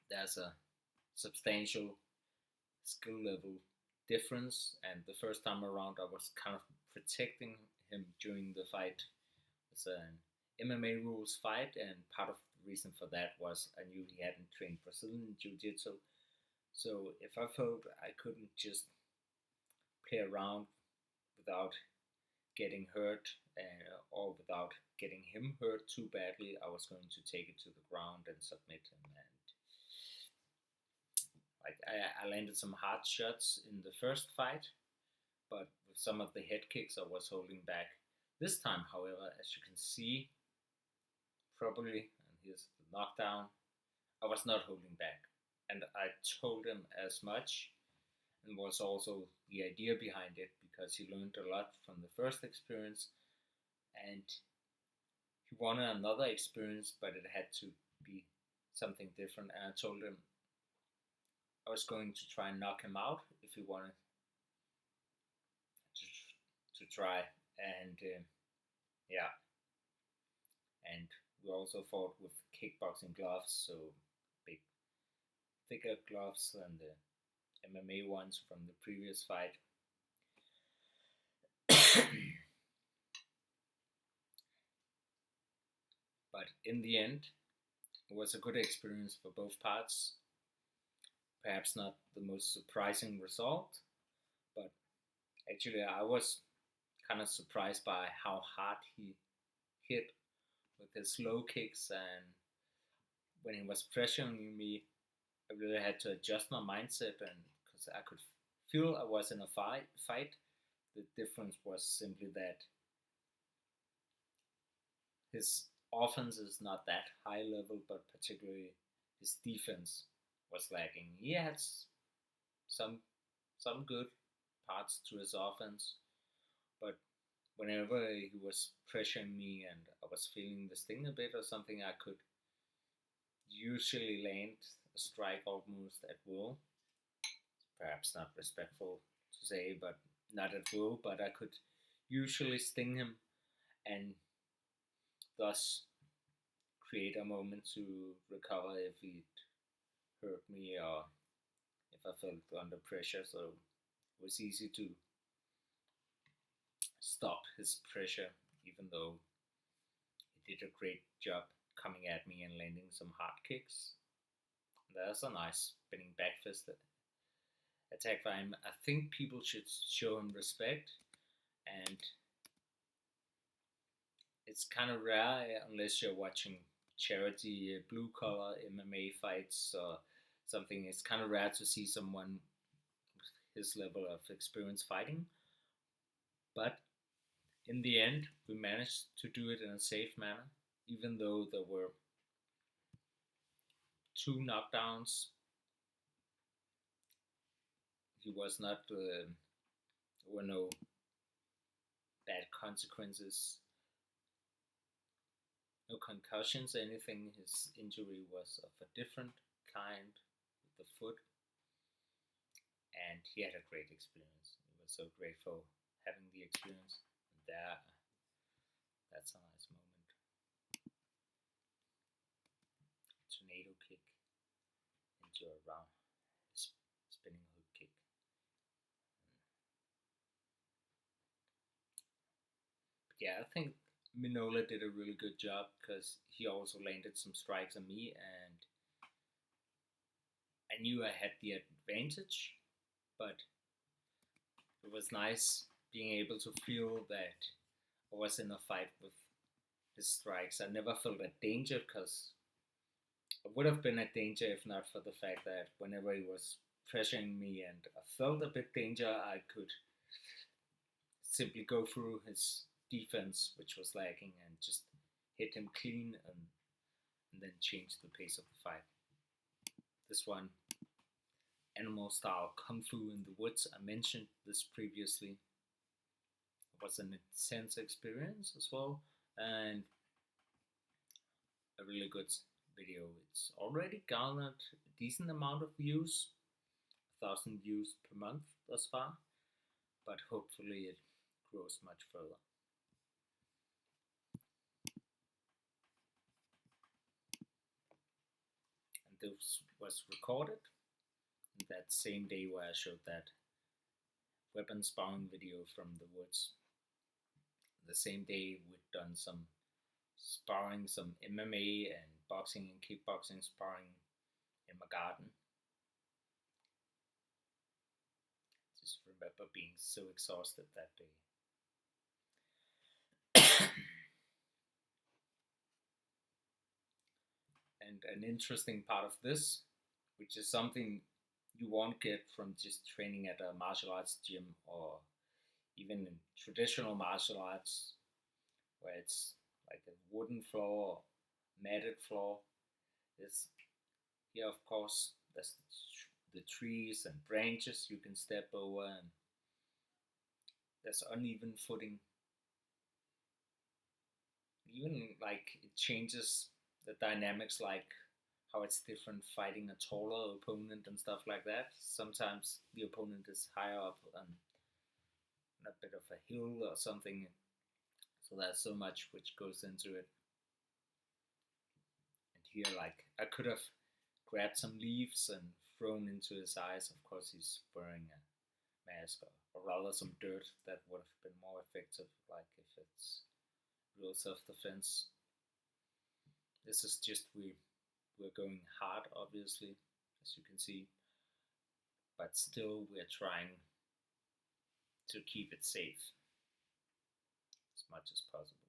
there's a substantial skill level difference, and the first time around I was kind of protecting him during the fight. It's an MMA rules fight, and part of the reason for that was I knew he hadn't trained Brazilian Jiu-Jitsu, so if I felt I couldn't just play around without getting hurt, or without getting him hurt too badly, I was going to take it to the ground and submit him. And like I landed some hard shots in the first fight, but with some of the head kicks I was holding back. This time, however, as you can see, probably, and here's the knockdown, I was not holding back. And I told him as much, and was also the idea behind it, because he learned a lot from the first experience, and he wanted another experience, but it had to be something different. And I told him I was going to try and knock him out if he wanted to try, and yeah, and we also fought with kickboxing gloves, so big, thicker gloves than the MMA ones from the previous fight. But in the end, it was a good experience for both parts. Perhaps not the most surprising result, but actually I was kind of surprised by how hard he hit with his low kicks, and when he was pressuring me, I really had to adjust my mindset, and because I could feel I was in a fight. The difference was simply that his offense is not that high level, but particularly his defense was lacking. He had some good parts to his offense, but whenever he was pressuring me and I was feeling the sting a bit or something, I could usually land a strike almost at will. Perhaps not respectful to say, but not at will, but I could usually sting him and thus create a moment to recover if he'd hurt me or if I felt under pressure. So it was easy to stop his pressure, even though he did a great job coming at me and landing some hard kicks. There's a nice spinning back fist attack by him. I think people should show him respect, and it's kind of rare unless you're watching charity blue collar MMA fights or something. It's kind of rare to see someone with his level of experience fighting, but in the end we managed to do it in a safe manner, even though there were 2 knockdowns. He was not, there were no bad consequences, no concussions, anything. His injury was of a different kind with the foot, and he had a great experience. He was so grateful having the experience. And that's a nice moment. Tornado kick into a round spinning hook kick. But yeah, I think Minola did a really good job because he also landed some strikes on me, and I knew I had the advantage, but it was nice being able to feel that I was in a fight with his strikes. I never felt a danger because I would have been a danger if not for the fact that whenever he was pressuring me and I felt a bit danger, I could simply go through his defense, which was lacking, and just hit him clean and then change the pace of the fight. This one, animal style kung fu in the woods, I mentioned this previously. It was an intense experience as well, and a really good video. It's already garnered a decent amount of views, 1,000 views per month thus far, but hopefully it grows much further. And this was recorded that same day where I showed that weapon sparring video from the woods. The same day we'd done some sparring, some MMA and boxing and kickboxing sparring in my garden. Just remember being so exhausted that day. And an interesting part of this, which is something you won't get from just training at a martial arts gym or even in traditional martial arts, where it's like a wooden floor, matted floor, is here, of course, there's the trees and branches you can step over, and there's uneven footing. Even like it changes the dynamics, like how it's different fighting a taller opponent and stuff like that. Sometimes the opponent is higher up on a bit of a hill or something, so there's so much which goes into it. And here, like, I could have grabbed some leaves and thrown into his eyes. Of course, he's wearing a mask, or rather some dirt. That would have been more effective, like if it's real self-defense. This is just, we're going hard, obviously, as you can see, but still we're trying to keep it safe as much as possible.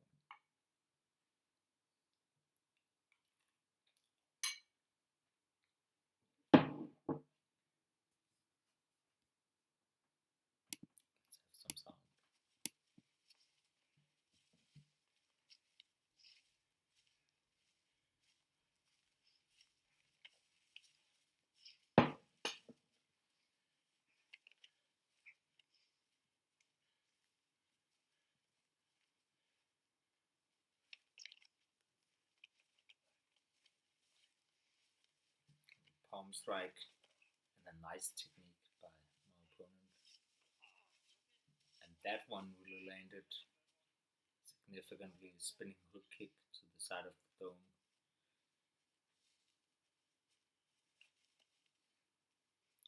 Let's have some sound. Palm strike, and a nice technique by my opponent. And that one really landed significantly, spinning hook kick to the side of the dome.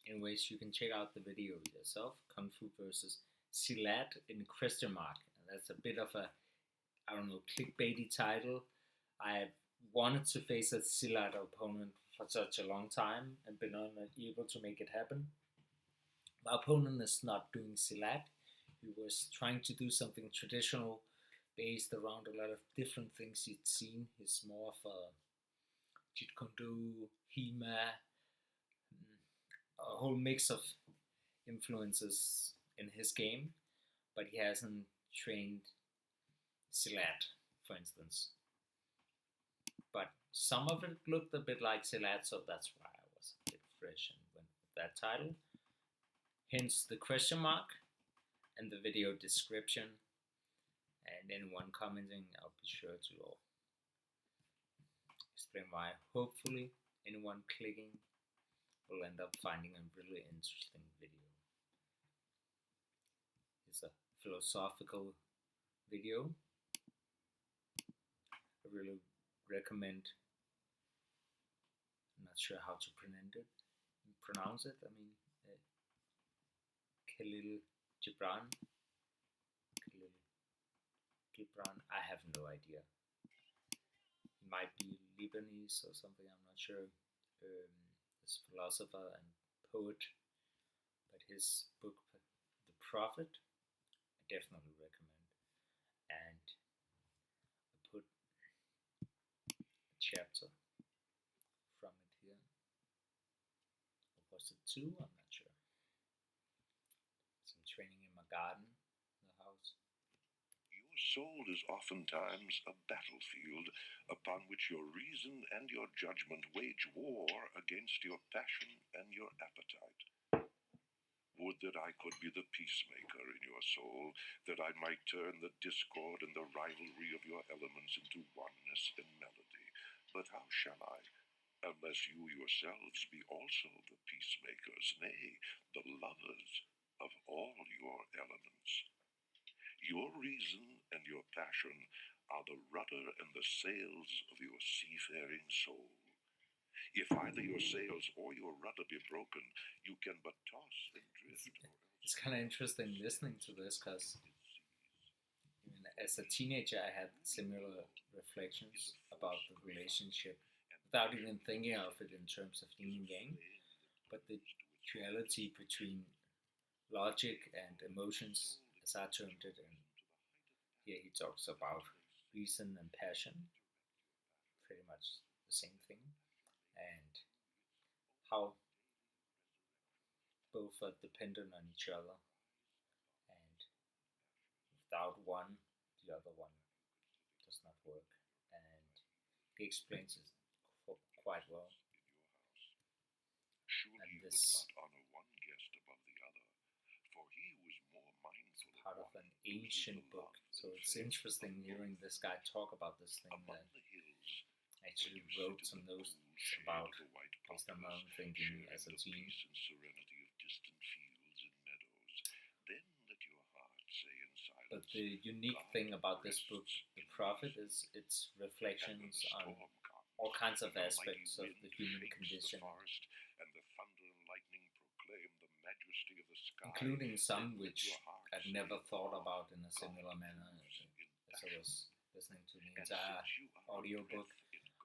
Anyways, you can check out the video yourself, Kung Fu versus Silat in question mark. And that's a bit of a, I don't know, clickbaity title. I wanted to face a Silat opponent for such a long time and been unable to make it happen. My opponent is not doing Silat. He was trying to do something traditional based around a lot of different things he'd seen. He's more of a Jeet Kune Do, Hema, a whole mix of influences in his game, but he hasn't trained Silat, for instance. But some of it looked a bit like Silat, so that's why I was a bit fresh and went with that title. Hence the question mark and the video description. And anyone commenting, I'll be sure to explain why. Hopefully, anyone clicking will end up finding a really interesting video. It's a philosophical video. I really recommend. I'm not sure how to pronounce it. I mean, Khalil Gibran. I have no idea. He might be Lebanese or something. I'm not sure. He's a philosopher and poet, but his book, The Prophet, I definitely recommend. And I put a chapter from it here. Or was it 2? I'm not sure. Some training in my garden, in the house. Your soul is oftentimes a battlefield upon which your reason and your judgment wage war against your passion and your appetite. Would that I could be the peacemaker in your soul, that I might turn the discord and the rivalry of your elements into oneness and melody. But how shall I, unless you yourselves be also the peacemakers, nay, the lovers of all your elements? Your reason and your passion are the rudder and the sails of your seafaring soul. If either your sails or your rudder be broken, you can but toss and drift. It's kind of interesting listening to this because as a teenager I had similar reflections about the relationship without even thinking of it in terms of yin and yang, but the duality between logic and emotions, as I termed it, and here he talks about reason and passion, pretty much the same thing, and how both are dependent on each other, and without one, the other one does not work, and he explains it quite well. Surely you would not honor one guest above the other, for he who is more mindful of part of an ancient book, so it's interesting hearing this guy talk about this thing that actually wrote some notes about based on my own thinking as a teen. But the unique thing about this book, The Prophet, is its reflections on all kinds of aspects of the human condition, including some which I'd never thought about in a similar manner as I was listening to the entire audiobook.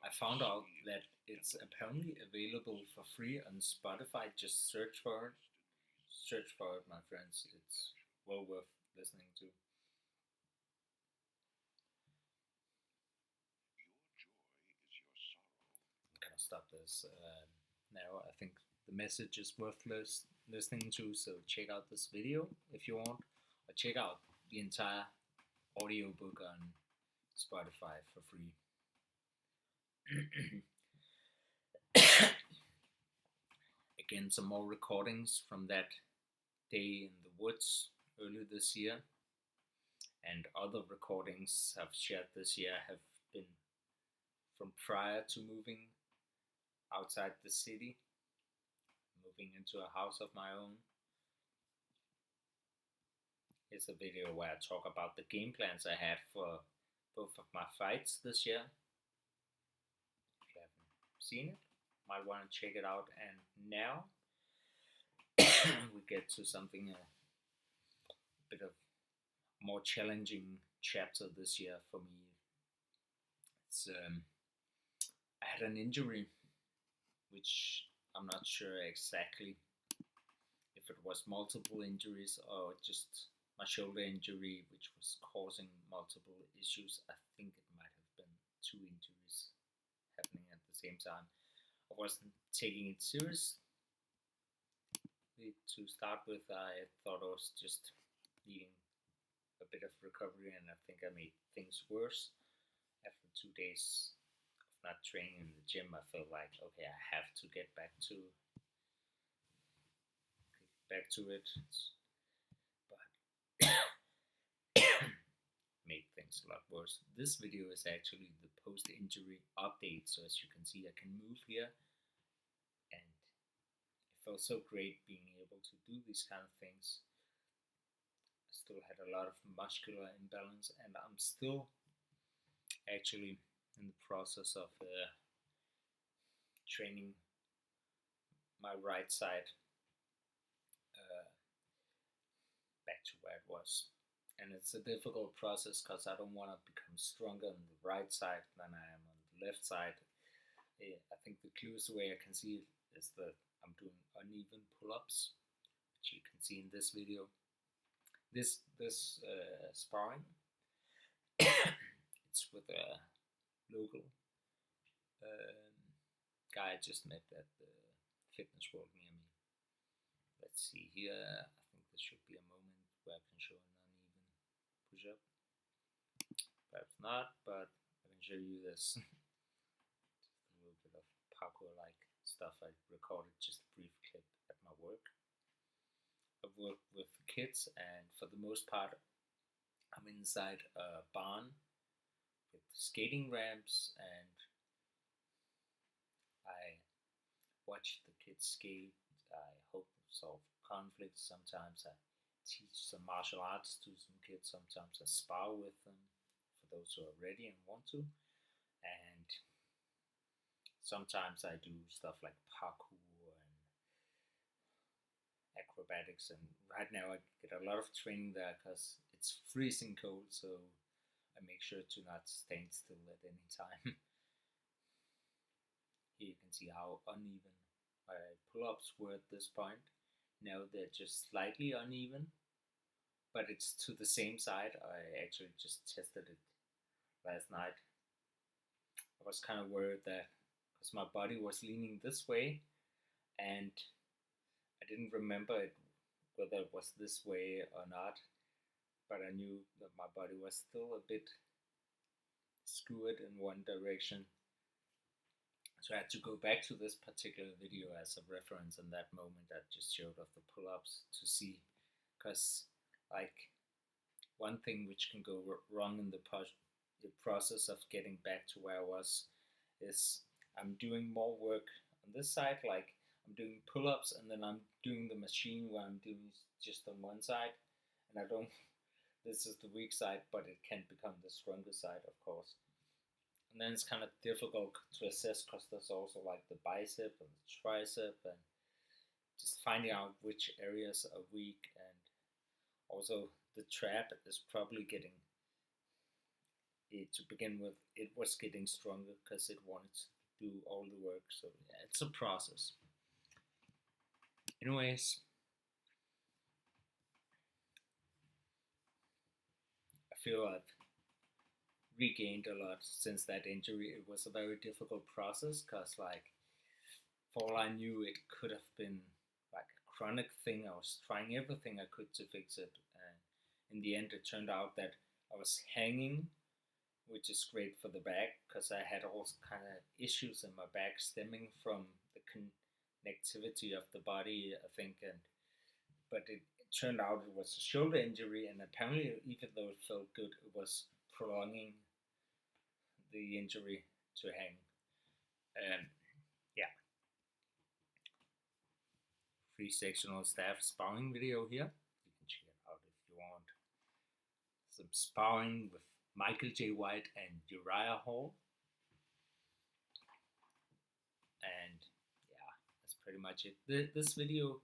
I found out that it's apparently available for free on Spotify. Just search for it. Search for it, my friends. It's well worth listening to. I'm gonna stop this now. I think the message is worth listening to, so check out this video if you want, or check out the entire audiobook on Spotify for free. Again, some more recordings from that day in the woods earlier this year, and other recordings I've shared this year have been from prior to moving outside the city, moving into a house of my own. Here's a video where I talk about the game plans I had for both of my fights this year. If you haven't seen it, might want to check it out. And now we get to something a bit of more challenging chapter this year for me. It's I had an injury, which I'm not sure exactly if it was multiple injuries or just my shoulder injury, which was causing multiple issues. I think it might have been 2 injuries happening at the same time. I wasn't taking it seriously to start with. I thought I was just needing a bit of recovery, and I think I made things worse after 2 days of not training in the gym, I felt like, okay, I have to get back to it, but make things a lot worse. This video is actually the post-injury update, so as you can see, I can move here, and it felt so great being able to do these kind of things. I still had a lot of muscular imbalance, and I'm still actually in the process of training my right side back to where it was. And it's a difficult process because I don't want to become stronger on the right side than I am on the left side. I think the clearest way I can see it is that I'm doing uneven pull-ups, which you can see in this video. This sparring, it's with a local guy I just met at the fitness world near me. Let's see here. I think this should be a moment where I can show an uneven push-up. Perhaps not, but I can show you this. Just a little bit of parkour-like stuff. I recorded just a brief clip at my work. I've worked with kids, and for the most part, I'm inside a barn with skating ramps, and I watch the kids skate. I hope to solve conflicts. Sometimes I teach some martial arts to some kids. Sometimes I spar with them for those who are ready and want to. And sometimes I do stuff like parkour and acrobatics. And right now I get a lot of training there because it's freezing cold, so I make sure to not stand still at any time. Here you can see how uneven my pull-ups were at this point. Now they're just slightly uneven, but it's to the same side. I actually just tested it last night. I was kind of worried that because my body was leaning this way, and I didn't remember whether it was this way or not, but I knew that my body was still a bit skewed in one direction. So I had to go back to this particular video as a reference in that moment I just showed of the pull-ups to see, because like one thing which can go wrong in the process of getting back to where I was is I'm doing more work on this side, like I'm doing pull-ups and then I'm doing the machine where I'm doing just on one side, and I don't, this is the weak side, but it can become the stronger side, of course. And then it's kind of difficult to assess because there's also like the bicep and the tricep, and just finding out which areas are weak. And also the trap is probably getting, to begin with, it was getting stronger because it wanted to do all the work. So yeah, it's a process. Anyways, I feel I've regained a lot since that injury. It was a very difficult process because, like, for all I knew, it could have been like a chronic thing. I was trying everything I could to fix it, and in the end it turned out that I was hanging, which is great for the back because I had all kind of issues in my back stemming from the connectivity of the body, I think, but it turned out it was a shoulder injury, and apparently even though it felt good, it was prolonging the injury to hang. Yeah, free sectional staff sparring video here. You can check it out if you want. Some sparring with Michael J. White and Uriah Hall. And yeah, that's pretty much it. This video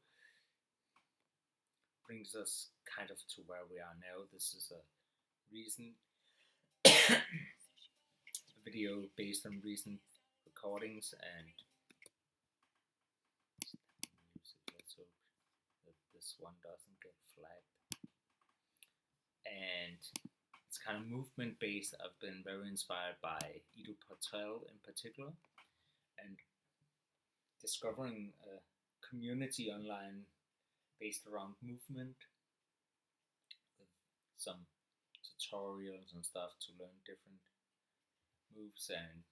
brings us kind of to where we are now. This is a recent video based on recent recordings, and music. Let's hope that this one doesn't get flagged. And it's kind of movement based. I've been very inspired by Ido Portal in particular, and discovering a community online based around movement with some tutorials and stuff to learn different moves, and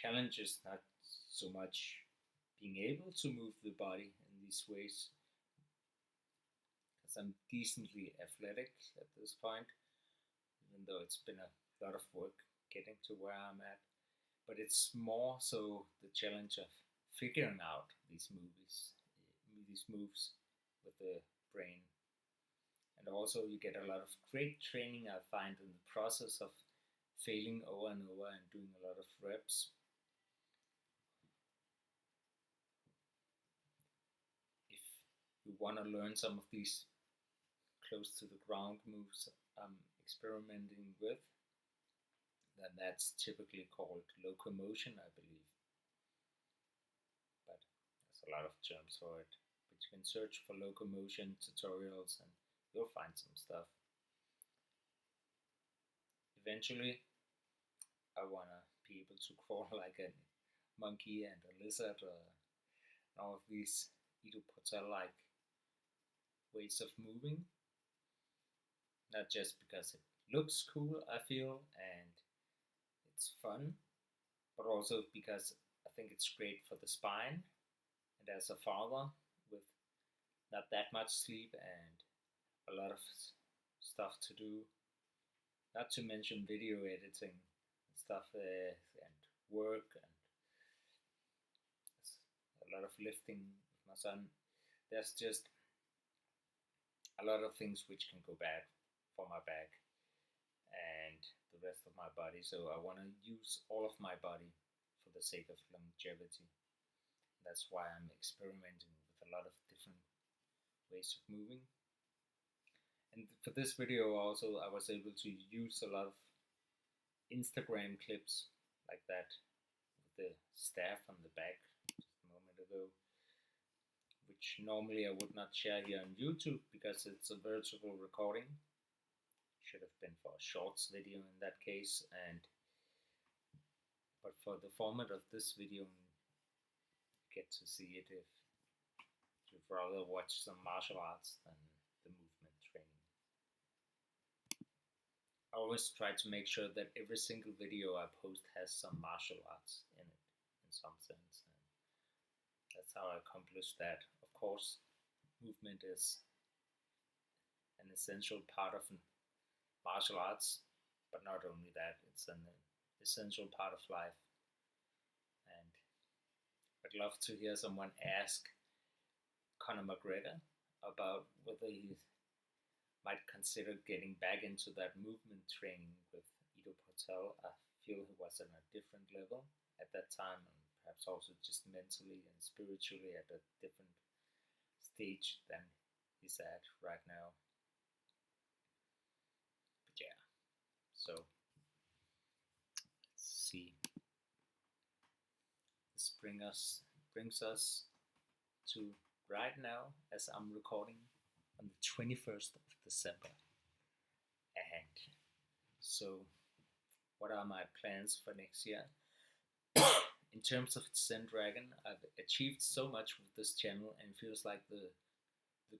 challenge is not so much being able to move the body in these ways, because I'm decently athletic at this point, even though it's been a lot of work getting to where I'm at. But it's more so the challenge of figuring out these moves with the brain. And also you get a lot of great training, I find, in the process of failing over and over and doing a lot of reps. If you want to learn some of these close to the ground moves I'm experimenting with, then that's typically called locomotion, I believe. But there's a lot of terms for it. But you can search for locomotion tutorials and you'll find some stuff. Eventually, I want to be able to crawl like a monkey and a lizard, or all of these Ido-Portal-like ways of moving. Not just because it looks cool, I feel, and it's fun, but also because I think it's great for the spine. And as a father with not that much sleep and a lot of stuff to do, not to mention video editing and stuff, and work, and a lot of lifting with my son, there's just a lot of things which can go bad for my back and the rest of my body. So I want to use all of my body for the sake of longevity. That's why I'm experimenting with a lot of different ways of moving. And for this video also, I was able to use a lot of Instagram clips like that with the staff on the back just a moment ago, which normally I would not share here on YouTube because it's a virtual recording. Should have been for a shorts video in that case, but for the format of this video, you get to see it if you'd rather watch some martial arts than the movement training. I always try to make sure that every single video I post has some martial arts in it, in some sense, and that's how I accomplish that. Of course, movement is an essential part of martial arts, but not only that, it's an essential part of life. And I'd love to hear someone ask Conor McGregor about whether he might consider getting back into that movement training with Ido-Portal. I feel he was on a different level at that time, and perhaps also just mentally and spiritually at a different stage than he's at right now. But yeah, so let's see. This brings us to right now, as I'm recording on the 21st of December. And so, what are my plans for next year? In terms of Zen-Dragon, I've achieved so much with this channel, and it feels like the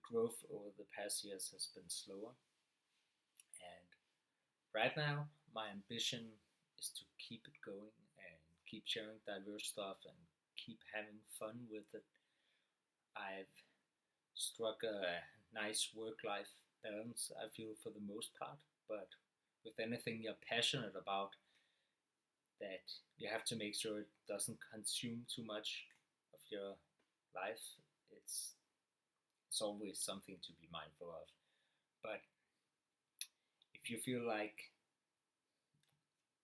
growth over the past years has been slower. And right now, my ambition is to keep it going and keep sharing diverse stuff and keep having fun with it. I've struck a nice work-life balance, I feel, for the most part, but with anything you're passionate about, that you have to make sure it doesn't consume too much of your life. It's always something to be mindful of. But if you feel like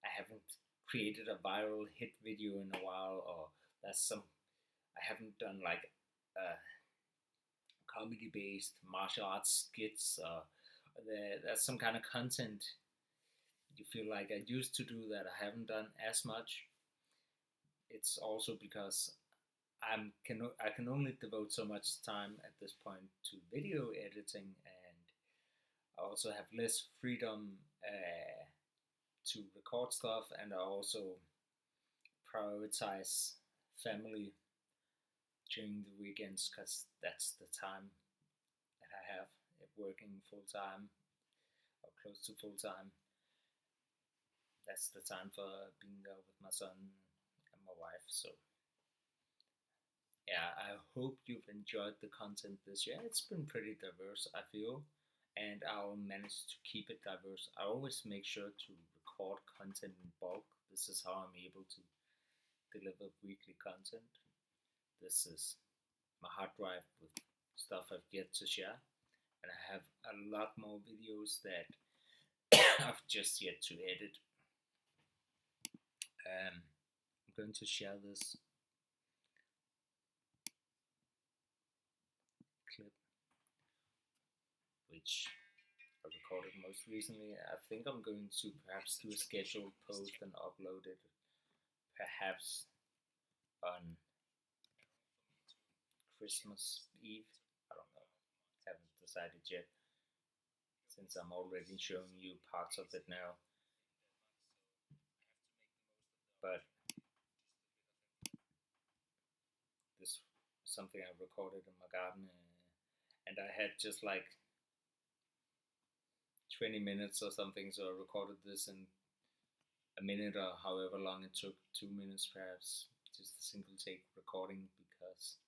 I haven't created a viral hit video in a while, or I haven't done like comedy-based martial arts skits, there's some kind of content you feel like I used to do that I haven't done as much, it's also because I can only devote so much time at this point to video editing, and I also have less freedom to record stuff, and I also prioritize family during the weekends because that's the time that I have working full-time or close to full-time. That's the time for being there with my son and my So yeah, I hope you've enjoyed the content this year. It's been pretty diverse, I feel, and I'll manage to keep it diverse. I always make sure to record content in bulk. This is how I'm able to deliver weekly content. This is my hard drive with stuff I've yet to share, and I have a lot more videos that I've just yet to edit. I'm going to share this clip, which I recorded most recently. I think I'm going to perhaps do a scheduled post and upload it perhaps on Christmas Eve. I don't know. Haven't decided yet, since I'm already showing you parts of it now. But this is something I recorded in my garden, and I had just like 20 minutes or something, so I recorded this in a minute or however long it took, 2 minutes perhaps, just a single take recording, because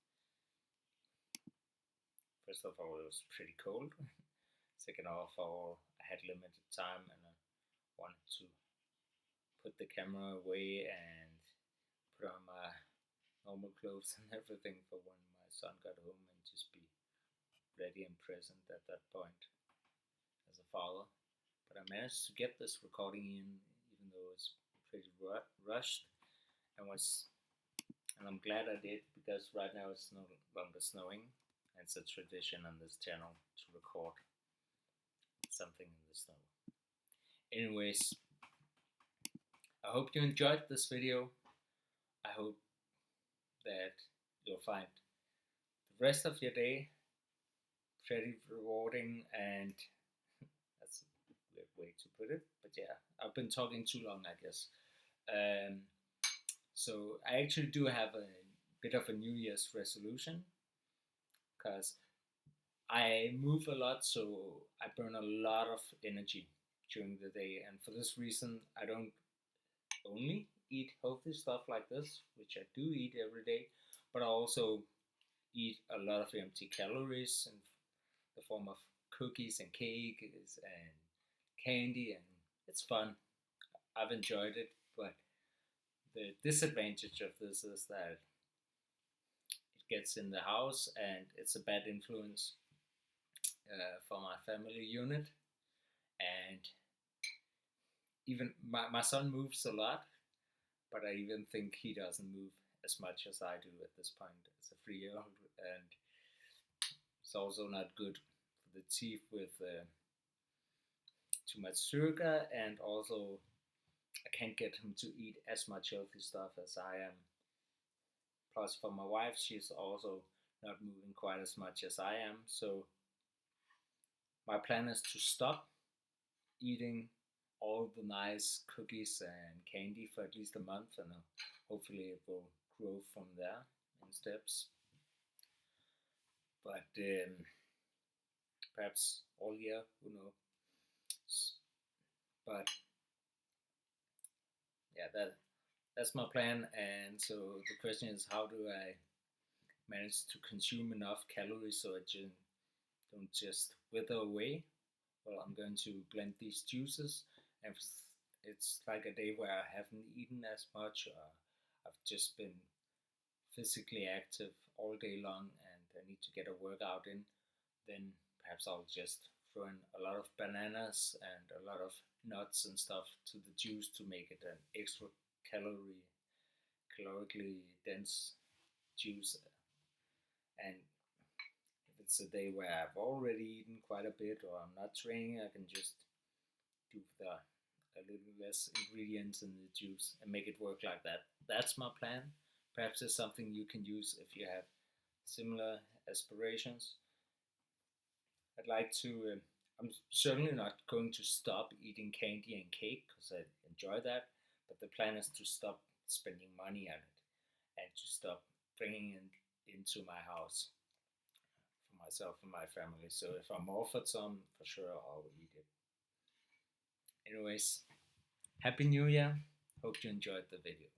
first of all it was pretty cold, second of all I had limited time and I wanted to put the camera away and put on my normal clothes and everything for when my son got home, and just be ready and present at that point as a father. But I managed to get this recording in, even though it was pretty rushed, and I'm glad I did, because right now it's no longer snowing, and it's a tradition on this channel to record something in the snow. Anyways, I hope you enjoyed this video. I hope that you'll find the rest of your day pretty rewarding, and that's a weird way to put it, but yeah, I've been talking too long, I guess. So I actually do have a bit of a New Year's resolution, because I move a lot, so I burn a lot of energy during the day, and for this reason I don't only eat healthy stuff like this, which I do eat every day, but I also eat a lot of empty calories in the form of cookies and cakes and candy, and it's fun. I've enjoyed it, but the disadvantage of this is that it gets in the house and it's a bad influence for my family unit, and even my son moves a lot, but I even think he doesn't move as much as I do at this point as a 3-year-old, and it's also not good for the teeth with too much sugar, and also I can't get him to eat as much healthy stuff as I am. Plus for my wife, she's also not moving quite as much as I am, so my plan is to stop eating all the nice cookies and candy for at least a month, and hopefully it will grow from there in steps. But perhaps all year, who knows? But yeah, that's my plan. And so the question is, how do I manage to consume enough calories so I don't just wither away? Well, I'm going to blend these juices, and it's like a day where I haven't eaten as much, or I've just been physically active all day long and I need to get a workout in, then perhaps I'll just throw in a lot of bananas and a lot of nuts and stuff to the juice to make it an extra calorically dense juice. And if it's a day where I've already eaten quite a bit, or I'm not training, I can just do a little less ingredients in the juice and make it work like that. That's my plan. Perhaps it's something you can use if you have similar aspirations. I'd like to, I'm certainly not going to stop eating candy and cake, because I enjoy that, but the plan is to stop spending money on it and to stop bringing it into my house for myself and my family. So if I'm offered some, for sure I'll eat it. Anyways, Happy New Year. Hope you enjoyed the video.